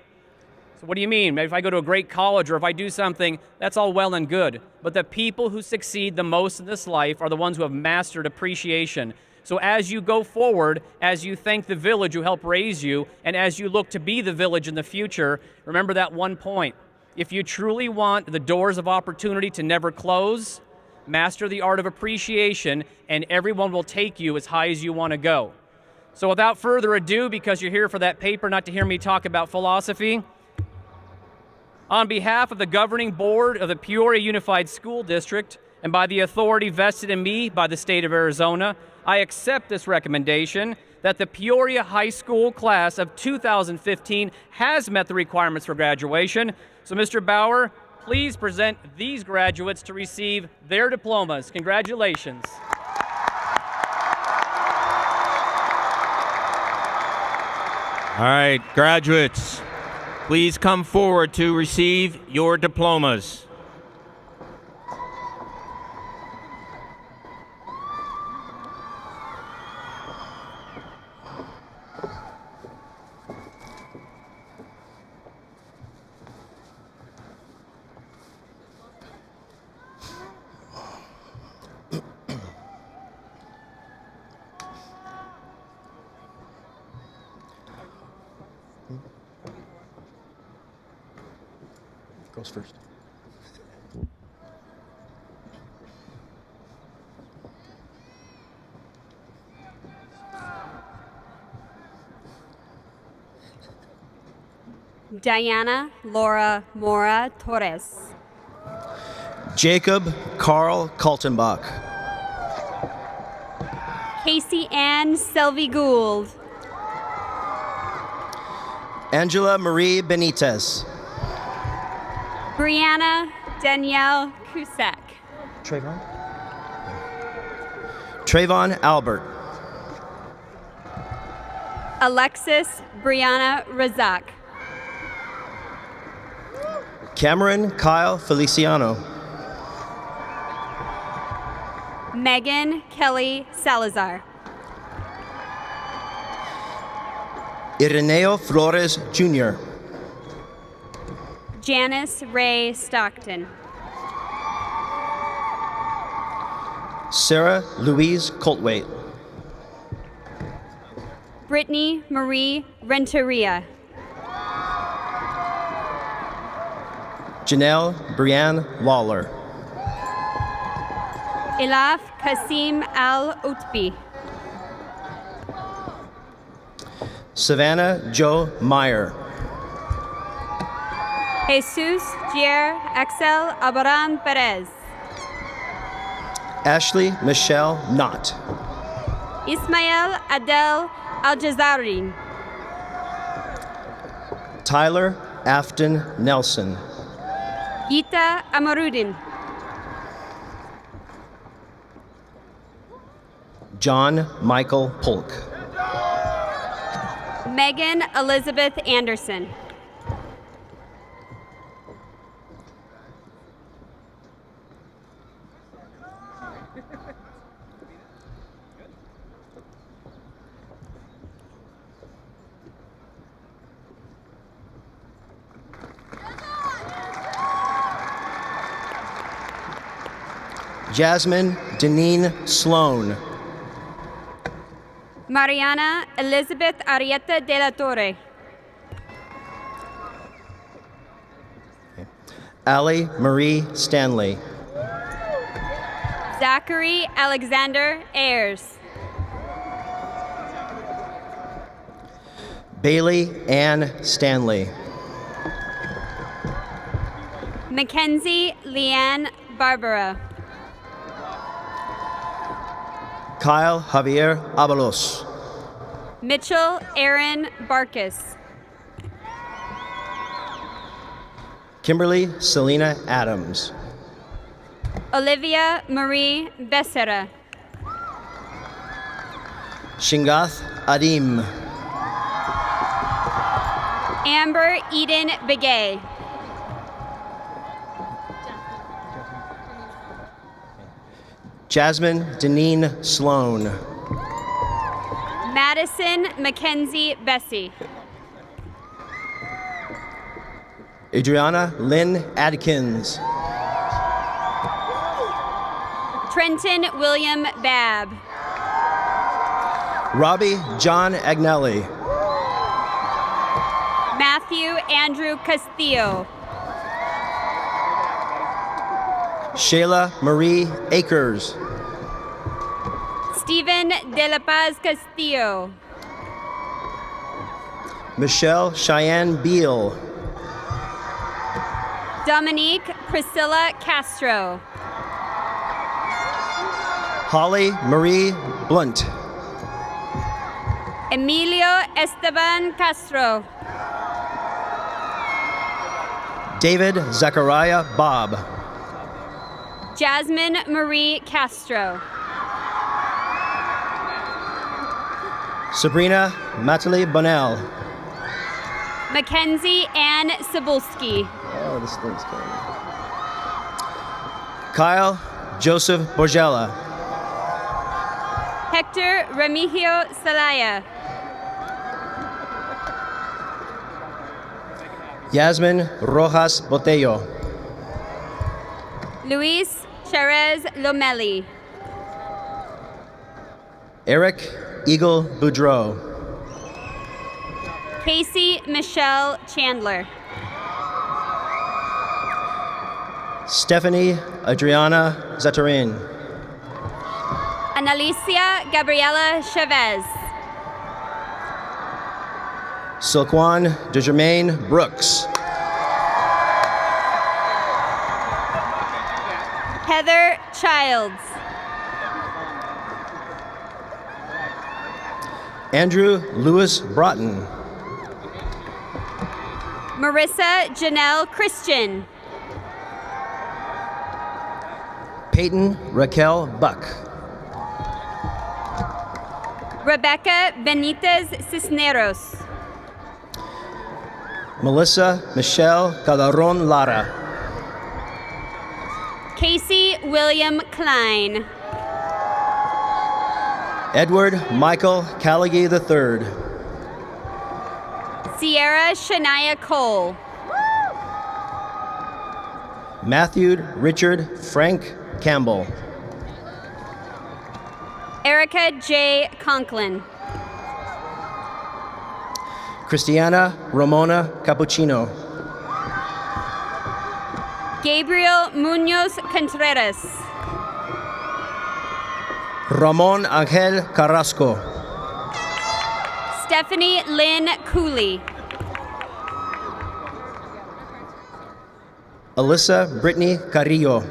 So what do you mean? If I go to a great college or if I do something, that's all well and good. But the people who succeed the most in this life are the ones who have mastered appreciation. So as you go forward, as you thank the village who helped raise you, and as you look to be the village in the future, remember that one point. If you truly want the doors of opportunity to never close, master the art of appreciation, and everyone will take you as high as you want to go. So without further ado, because you're here for that paper, not to hear me talk about philosophy, on behalf of the governing board of the Peoria Unified School District, and by the authority vested in me by the state of Arizona, I accept this recommendation that the Peoria High School class of 2015 has met the requirements for graduation. So Mr. Bauer, please present these graduates to receive their diplomas. Congratulations. All right, graduates, please come forward to receive your diplomas. Girls first. Diana Laura Mora Torres. Jacob Carl Kaltenbach. Casey Ann Selvey Gould. Angela Marie Benitez. Brianna Danielle Cusack. Trayvon. Trayvon Albert. Alexis Brianna Razak. Cameron Kyle Feliciano. Megan Kelly Salazar. Ireneo Flores Jr. Janice Ray Stockton. Sarah Louise Coltwaite. Brittany Marie Renteria. Janelle Brianne Lawler. Elaf Kasim Al-Utbi. Savannah Joe Meyer. Jesus Jair Axel Abraham Perez. Ashley Michelle Knott. Ismael Adel Al-Jazari. Tyler Afton Nelson. Gita Amarudin. John Michael Polk. Megan Elizabeth Anderson. Jasmine Deneen Sloan. Mariana Elizabeth Arieta de la Torre. Allie Marie Stanley. Zachary Alexander Ayers. Bailey Ann Stanley. Mackenzie Leanne Barbara. Kyle Javier Abalos. Mitchell Aaron Barkis. Kimberly Selena Adams. Olivia Marie Becerra. Shingath Adim. Amber Eden Begay. Jasmine Deneen Sloan. Madison Mackenzie Bessie. Adriana Lynn Adkins. Trenton William Babb. Robbie John Agnelli. Matthew Andrew Castillo. Shayla Marie Akers. Stephen De La Paz Castillo. Michelle Cheyenne Beal. Dominique Priscilla Castro. Holly Marie Blunt. Emilio Esteban Castro. David Zachariah Bob. Jasmine Marie Castro. Sabrina Natalie Bonnell. Mackenzie Ann Cebulski. Oh, this thing's killing me. Kyle Joseph Borgella. Hector Remigio Salaya. Yasmin Rojas Botello. Luis Cherez Lomeli. Eric Eagle Boudreau. Casey Michelle Chandler. Stephanie Adriana Zatarin. Analicia Gabriela Chavez. Silkwan DeJermaine Brooks. Heather Childs. Andrew Lewis Broughton. Marissa Janelle Christian. Peyton Raquel Buck. Rebecca Benitez Cisneros. Melissa Michelle Calderon Lara. Casey William Klein. Edward Michael Callaghy III. Sierra Shania Cole. Matthew Richard Frank Campbell. Erica J. Conklin. Christiana Ramona Cappuccino. Gabriel Munoz Contreras. Ramon Angel Carrasco. Stephanie Lynn Cooley. Alyssa Brittany Carrillo.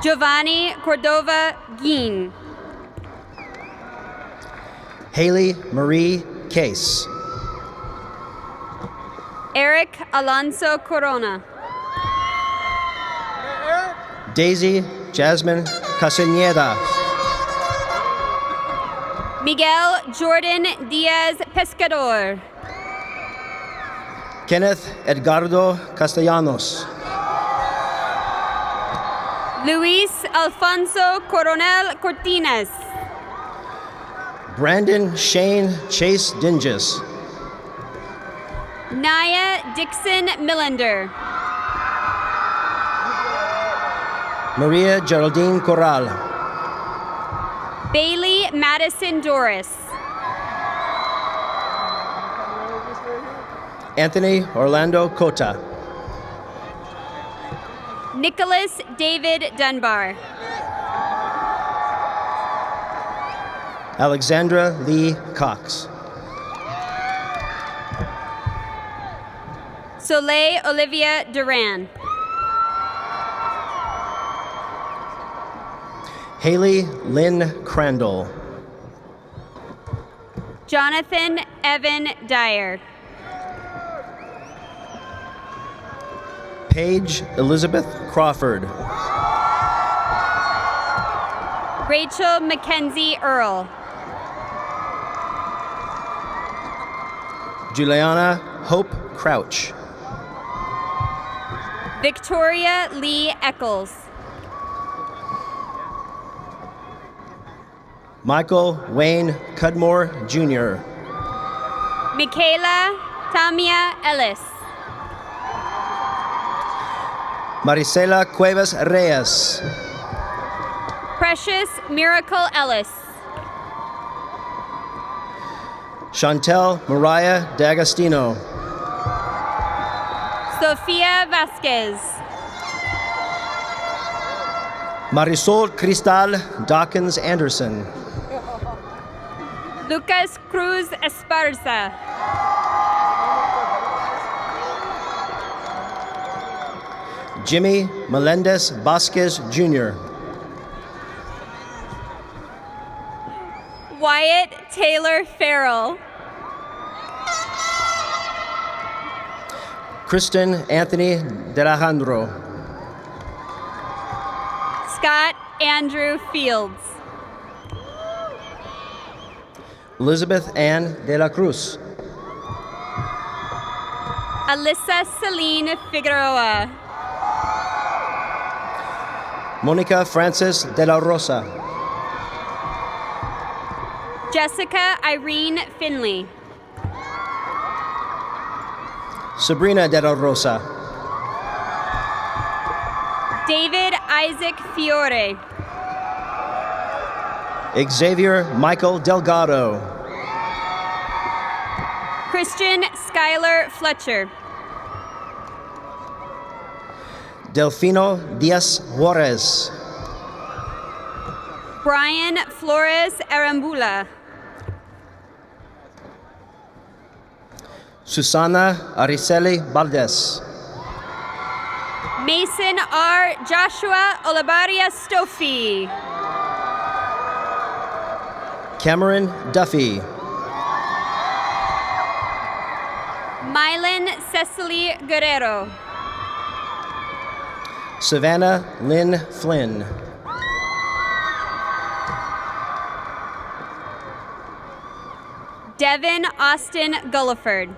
Giovanni Cordova Guin. Haley Marie Case. Eric Alonso Corona. Daisy Jasmine Castañeda. Miguel Jordan Diaz Pescador. Kenneth Edgardo Castellanos. Luis Alfonso Coronel Cortinas. Brandon Shane Chase Dinges. Naya Dixon Millender. Maria Geraldine Corral. Bailey Madison Doris. Anthony Orlando Cota. Nicholas David Dunbar. Alexandra Lee Cox. Soleil Olivia Duran. Haley Lynn Crandall. Jonathan Evan Dyer. Paige Elizabeth Crawford. Rachel Mackenzie Earl. Juliana Hope Crouch. Victoria Lee Eccles. Michael Wayne Cudmore Jr. Michaela Tamia Ellis. Marisela Cuevas Reyes. Precious Miracle Ellis. Chantel Mariah D'Agostino. Sofia Vasquez. Marisol Cristal Dawkins Anderson. Lucas Cruz Esparza. Jimmy Melendez Vasquez Jr. Wyatt Taylor Farrell. Kristen Anthony D'Alejandro. Scott Andrew Fields. Elizabeth Ann De La Cruz. Alyssa Celine Figueroa. Monica Frances De La Rosa. Jessica Irene Finley. Sabrina De La Rosa. David Isaac Fiore. Xavier Michael Delgado. Christian Skylar Fletcher. Delfino Diaz Juarez. Brian Flores Arambula. Susana Araceli Valdez. Mason R. Joshua Olavarria Stofi. Cameron Duffy. Mylan Cecily Guerrero. Savannah Lynn Flynn. Devin Austin Gulliford.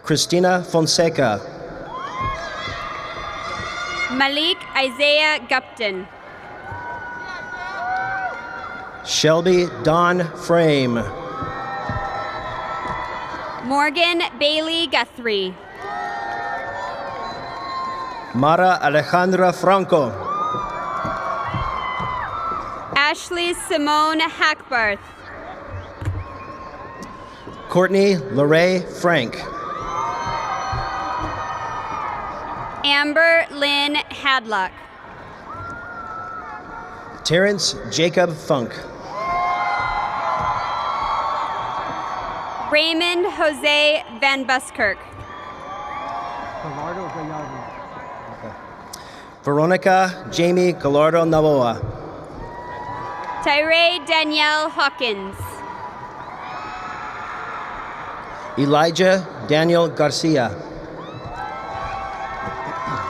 Christina Fonseca. Malik Isaiah Gupton. Shelby Dawn Frame. Morgan Bailey Guthrie. Mara Alejandra Franco. Ashley Simone Hackbarth. Courtney Lorraine Frank. Amber Lynn Hadlock. Terrence Jacob Funk. Raymond Jose Van Buskirk. Veronica Jamie Gallardo Navoa. Tyree Danielle Hawkins. Elijah Daniel Garcia.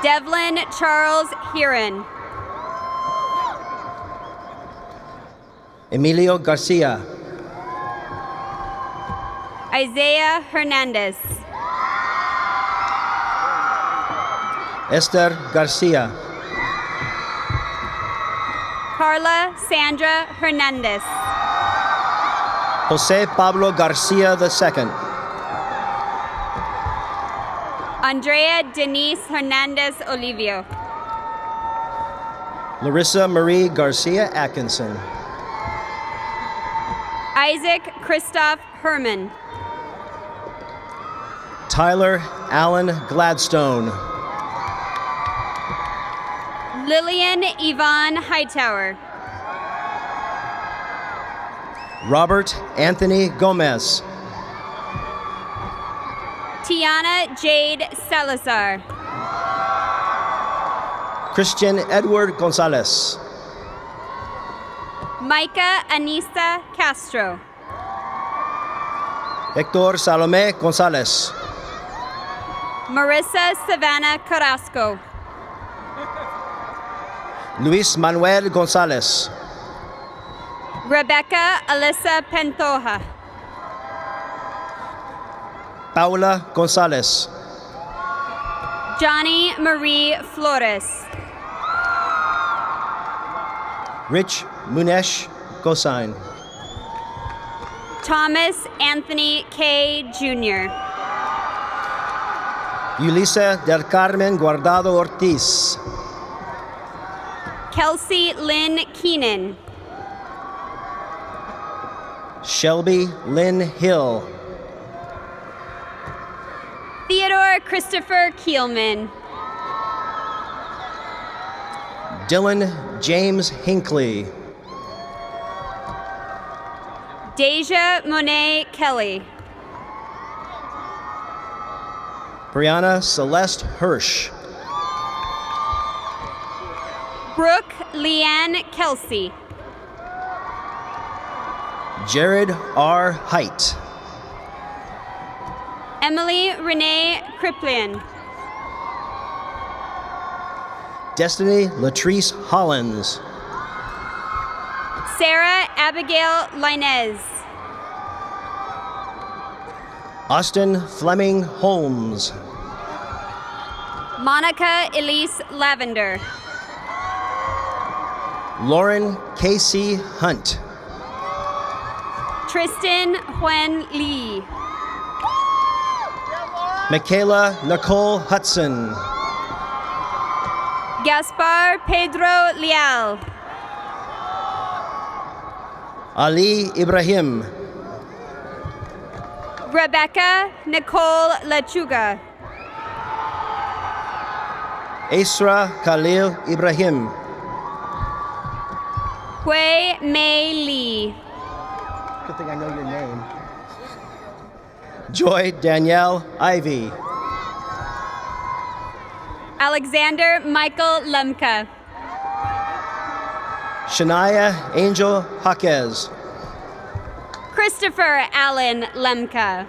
Devlin Charles Heron. Emilio Garcia. Isaiah Hernandez. Esther Garcia. Carla Sandra Hernandez. Jose Pablo Garcia II. Andrea Denise Hernandez Olivio. Larissa Marie Garcia Atkinson. Isaac Christoph Herman. Tyler Allen Gladstone. Lillian Yvonne Hightower. Robert Anthony Gomez. Tiana Jade Salazar. Christian Edward Gonzalez. Micah Anissa Castro. Hector Salome Gonzalez. Marissa Savannah Carrasco. Luis Manuel Gonzalez. Rebecca Alyssa Pantoja. Paula Gonzalez. Johnny Marie Flores. Rich Munesh Gosain. Thomas Anthony K. Jr. Yulisa del Carmen Guardado Ortiz. Kelsey Lynn Keenan. Shelby Lynn Hill. Theodore Christopher Kielman. Dylan James Hinckley. Deja Monet Kelly. Brianna Celeste Hirsch. Brooke Leanne Kelsey. Jared R. Height. Emily Renee Kriplian. Destiny Latrice Hollins. Sarah Abigail Linez. Austin Fleming Holmes. Monica Elise Lavender. Lauren Casey Hunt. Tristan Huen Lee. Michaela Nicole Hudson. Gaspar Pedro Leal. Ali Ibrahim. Rebecca Nicole Lechuga. Isra Khalil Ibrahim. Hui Mei Lee. Good thing I know your name. Joy Danielle Ivy. Alexander Michael Lemke. Shania Angel Jaquez. Christopher Allen Lemke.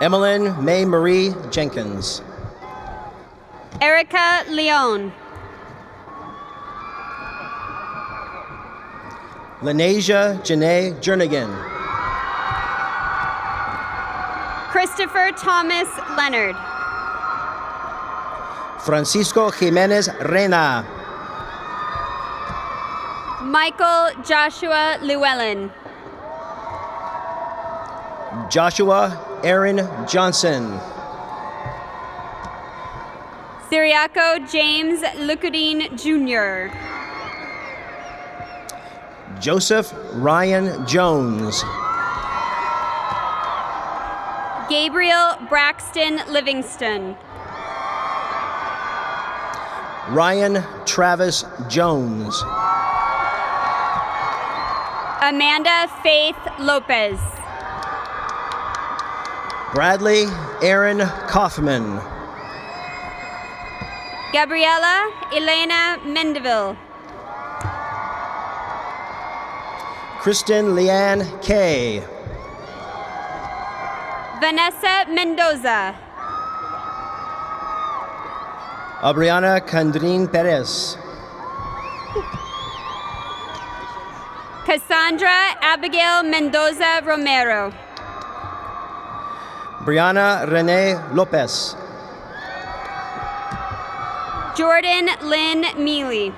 Emmeline May Marie Jenkins. Erica Leon. Lenasia Janae Jernigan. Christopher Thomas Leonard. Francisco Jimenez Reyna. Michael Joshua Llewellyn. Joshua Aaron Johnson. Syriaco James Lucudine Jr. Joseph Ryan Jones. Gabriel Braxton Livingston. Ryan Travis Jones. Amanda Faith Lopez. Bradley Aaron Kaufman. Gabriela Elena Mendeville. Kristen Leanne Kay. Vanessa Mendoza. Abriana Candrin Perez. Cassandra Abigail Mendoza Romero. Brianna Renee Lopez. Jordan Lynn Mealy.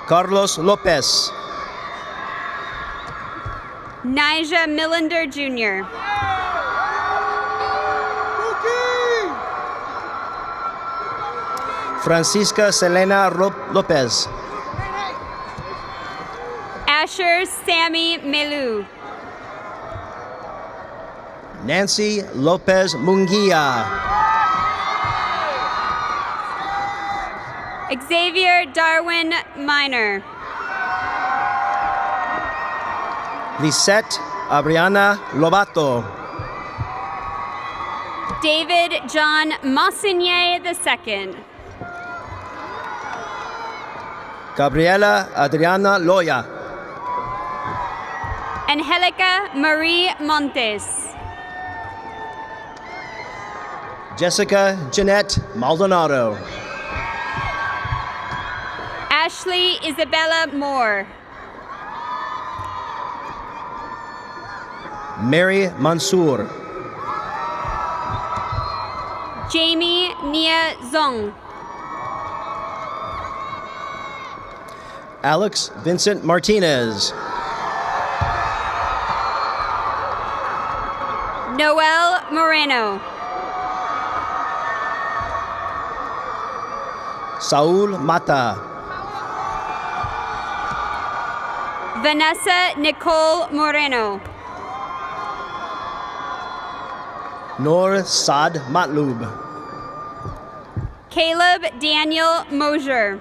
Carlos Lopez. Nija Millender Jr. Francisca Selena Lopez. Asher Sammy Melu. Nancy Lopez Munguia. Xavier Darwin Minor. Lisette Abriana Lobato. David John Massinier II. Gabriela Adriana Loya. Angelica Marie Montes. Jessica Jeanette Maldonado. Ashley Isabella Moore. Mary Mansour. Jamie Nia Zong. Alex Vincent Martinez. Noel Moreno. Saul Mata. Vanessa Nicole Moreno. Noor Saad Matlub. Caleb Daniel Mosier.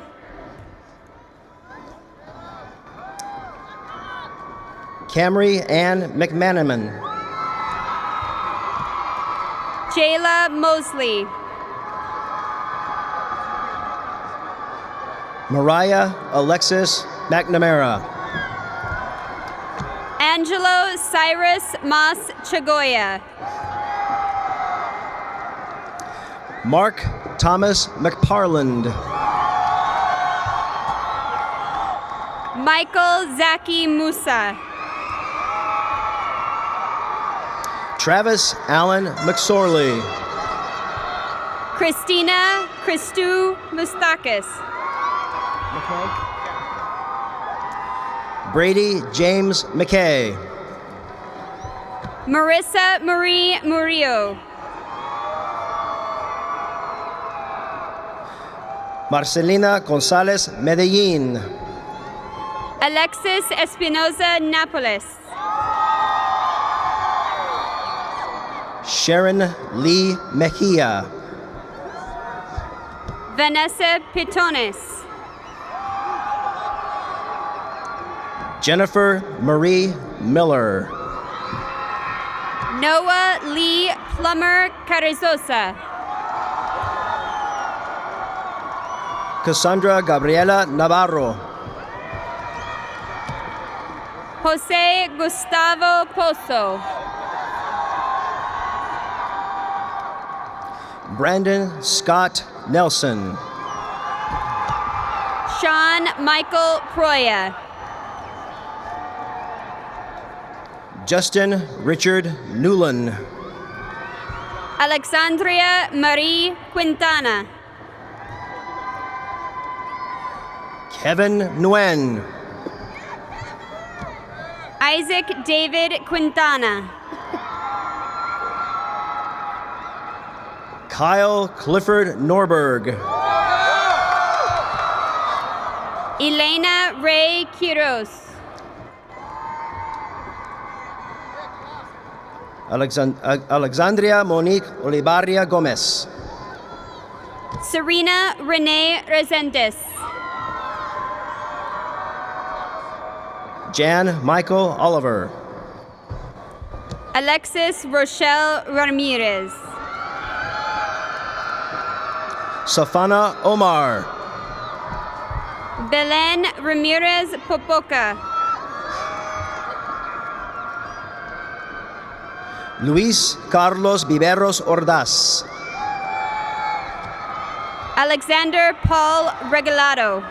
Camry Ann McManaman. Jayla Mosley. Mariah Alexis McNamara. Angelo Cyrus Mas Chagoya. Mark Thomas McParland. Michael Zaki Musa. Travis Allen McSorley. Christina Christou Mustakis. Brady James McKay. Marissa Marie Murillo. Marcelina Gonzalez Medellin. Alexis Espinoza Napoles. Sharon Lee Mejia. Vanessa Pitones. Jennifer Marie Miller. Noah Lee Plummer Carrizosa. Cassandra Gabriela Navarro. Jose Gustavo Pozo. Brandon Scott Nelson. Sean Michael Proya. Justin Richard Newland. Alexandria Marie Quintana. Kevin Nguyen. Isaac David Quintana. Kyle Clifford Norberg. Elena Ray Quiros. Alexandria Monique Olivaria Gomez. Serena Renee Resendes. Jan Michael Oliver. Alexis Rochelle Ramirez. Safana Omar. Belen Ramirez Popoca. Luis Carlos Viveros Ordaz. Alexander Paul Regalado.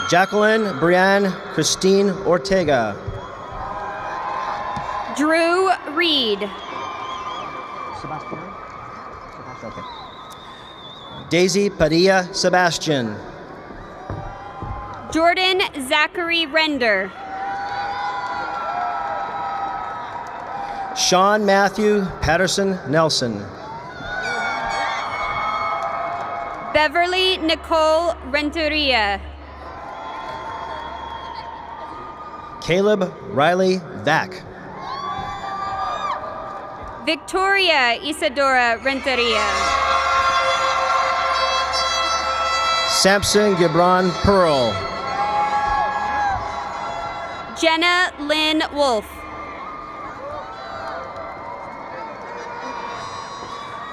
Jacqueline Brianne Christine Ortega. Drew Reed. Daisy Padilla Sebastian. Jordan Zachary Render. Sean Matthew Patterson Nelson. Beverly Nicole Renteria. Caleb Riley Vack. Victoria Isadora Renteria. Samson Gibran Pearl. Jenna Lynn Wolf.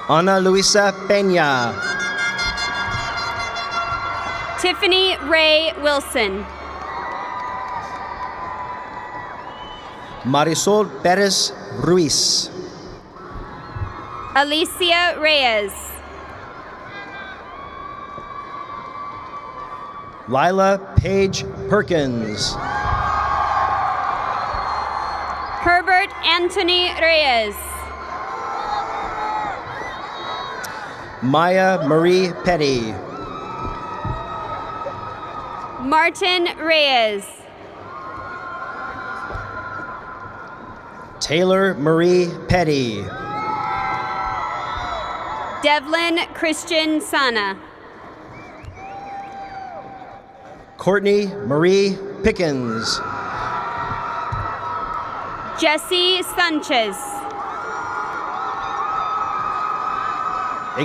Ana Luisa Peña. Tiffany Ray Wilson. Marisol Perez Ruiz. Alicia Reyes. Lila Page Perkins. Herbert Anthony Reyes. Maya Marie Petty. Martin Reyes. Taylor Marie Petty. Devlin Christian Sana. Courtney Marie Pickens. Jesse Sanchez.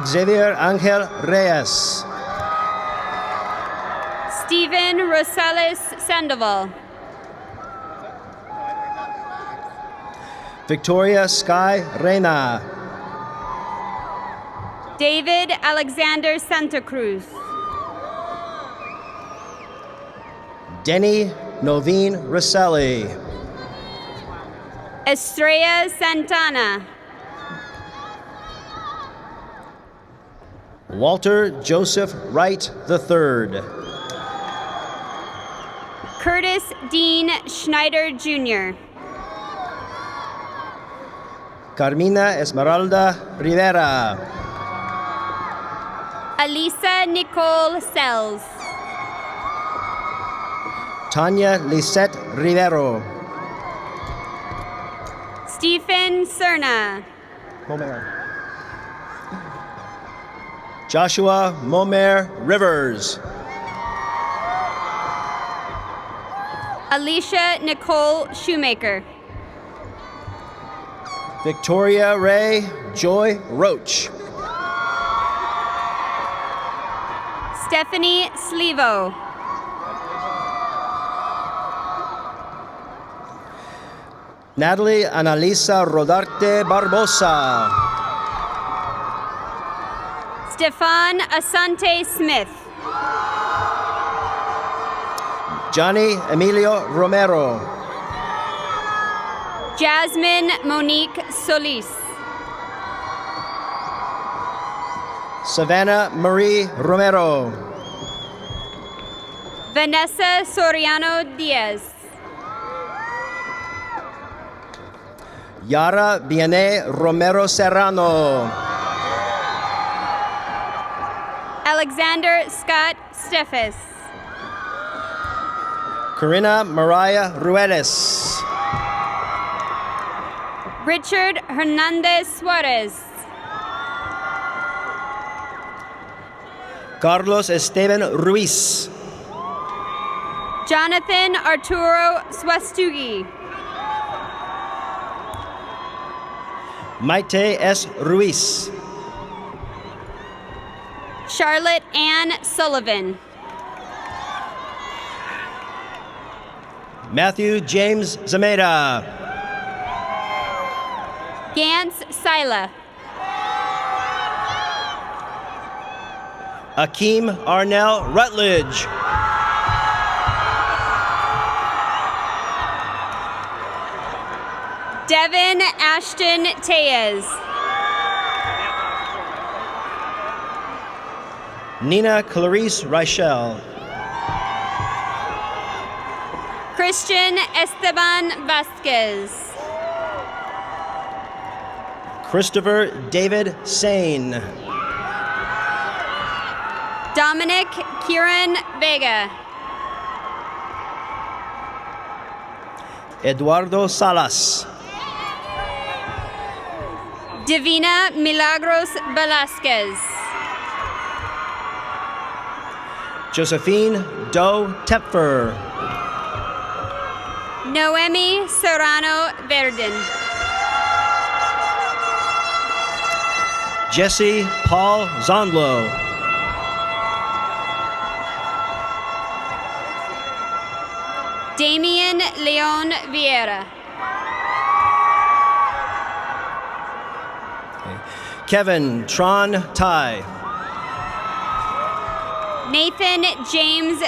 Xavier Angel Reyes. Stephen Rosales Sandoval. Victoria Sky Reina. David Alexander Santa Cruz. Denny Novine Rosselli. Estrella Santana. Walter Joseph Wright III. Curtis Dean Schneider Jr. Carmina Esmeralda Rivera. Alisa Nicole Sells. Tanya Lisette Rivero. Stephen Cerna. Joshua Momer Rivers. Alicia Nicole Shoemaker. Victoria Ray Joy Roach. Stephanie Slivo. Natalie Analisa Rodarte Barbosa. Stefan Asante Smith. Johnny Emilio Romero. Jasmine Monique Solis. Savannah Marie Romero. Vanessa Soriano Diaz. Yara Vianney Romero Serrano. Alexander Scott Steffes. Karina Mariah Ruedes. Richard Hernandez Suarez. Carlos Esteban Ruiz. Jonathan Arturo Swastugi. Maite S. Ruiz. Charlotte Ann Sullivan. Matthew James Zameda. Gantz Sila. Akeem Arnell Rutledge. Devin Ashton Tellez. Nina Clarice Reichel. Christian Esteban Vasquez. Christopher David Sane. Dominic Kieran Vega. Eduardo Salas. Divina Milagros Velasquez. Josephine Doe Tepfer. Noemi Serrano Verdin. Jesse Paul Zondlo. Damian Leon Vieira. Kevin Tron Tai. Nathan James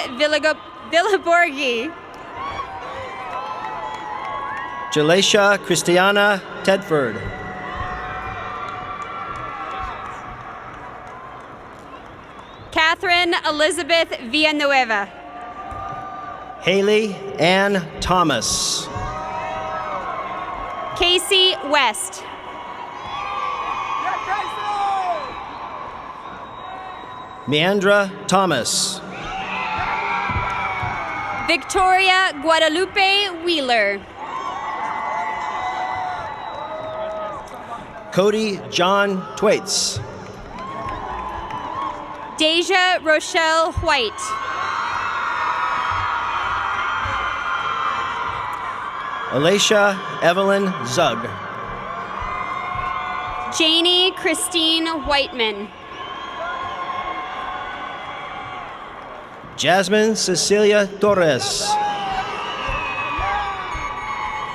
Villaborgi. Jalacia Christiana Tedford. Catherine Elizabeth Villanueva. Haley Ann Thomas. Casey West. Meandra Thomas. Victoria Guadalupe Wheeler. Cody John Twaits. Deja Rochelle White. Alicia Evelyn Zug. Janie Christine Whiteman. Jasmine Cecilia Torres.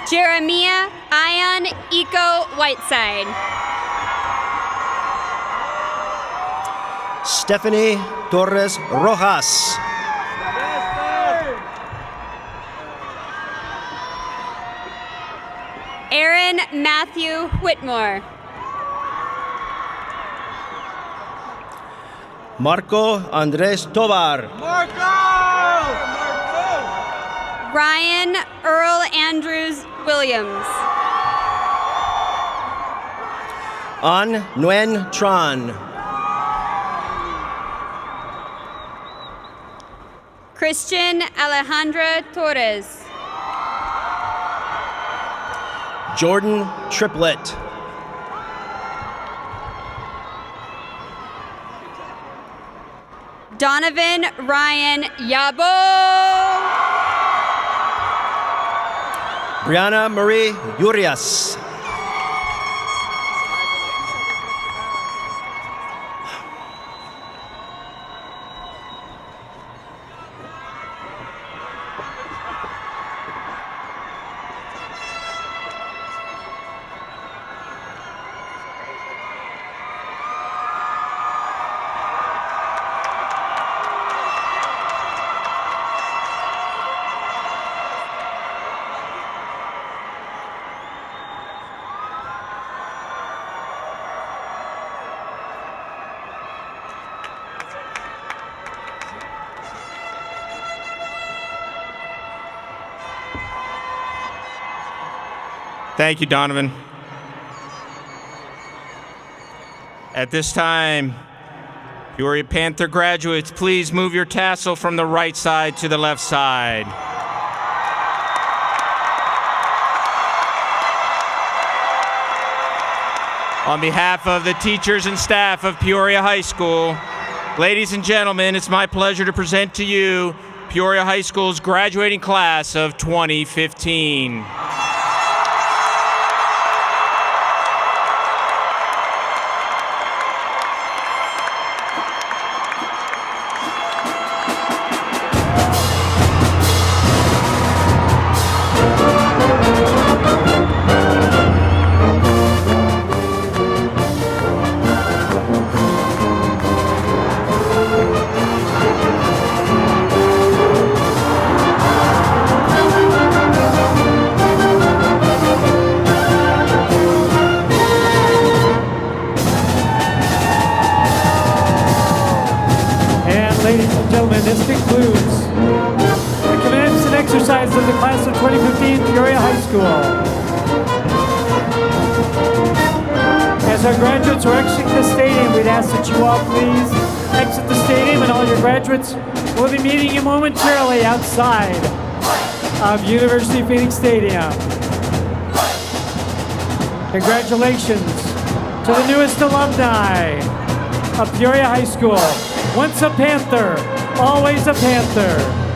Jeremiah Ion Eco Whiteside. Stephanie Torres Rojas. Aaron Matthew Whitmore. Marco Andres Tovar. Ryan Earl Andrews Williams. An Nguyen Tran. Christian Alejandra Torres. Jordan Triplett. Donovan Ryan Yabo. Brianna Marie Urias. Thank you, Donovan. At this time, Peoria Panther graduates, please move your tassel from the right side to the left side. On behalf of the teachers and staff of Peoria High School, ladies and gentlemen, it's my pleasure to present to you Peoria High School's graduating class of 2015. Ladies and gentlemen, this concludes the commencement exercise of the class of 2015 Peoria High School. As our graduates are exiting the stadium, we'd ask that you all please exit the stadium, and all your graduates will be meeting you momentarily outside of University of Phoenix Stadium. Congratulations to the newest alumni of Peoria High School. Once a Panther, always a Panther.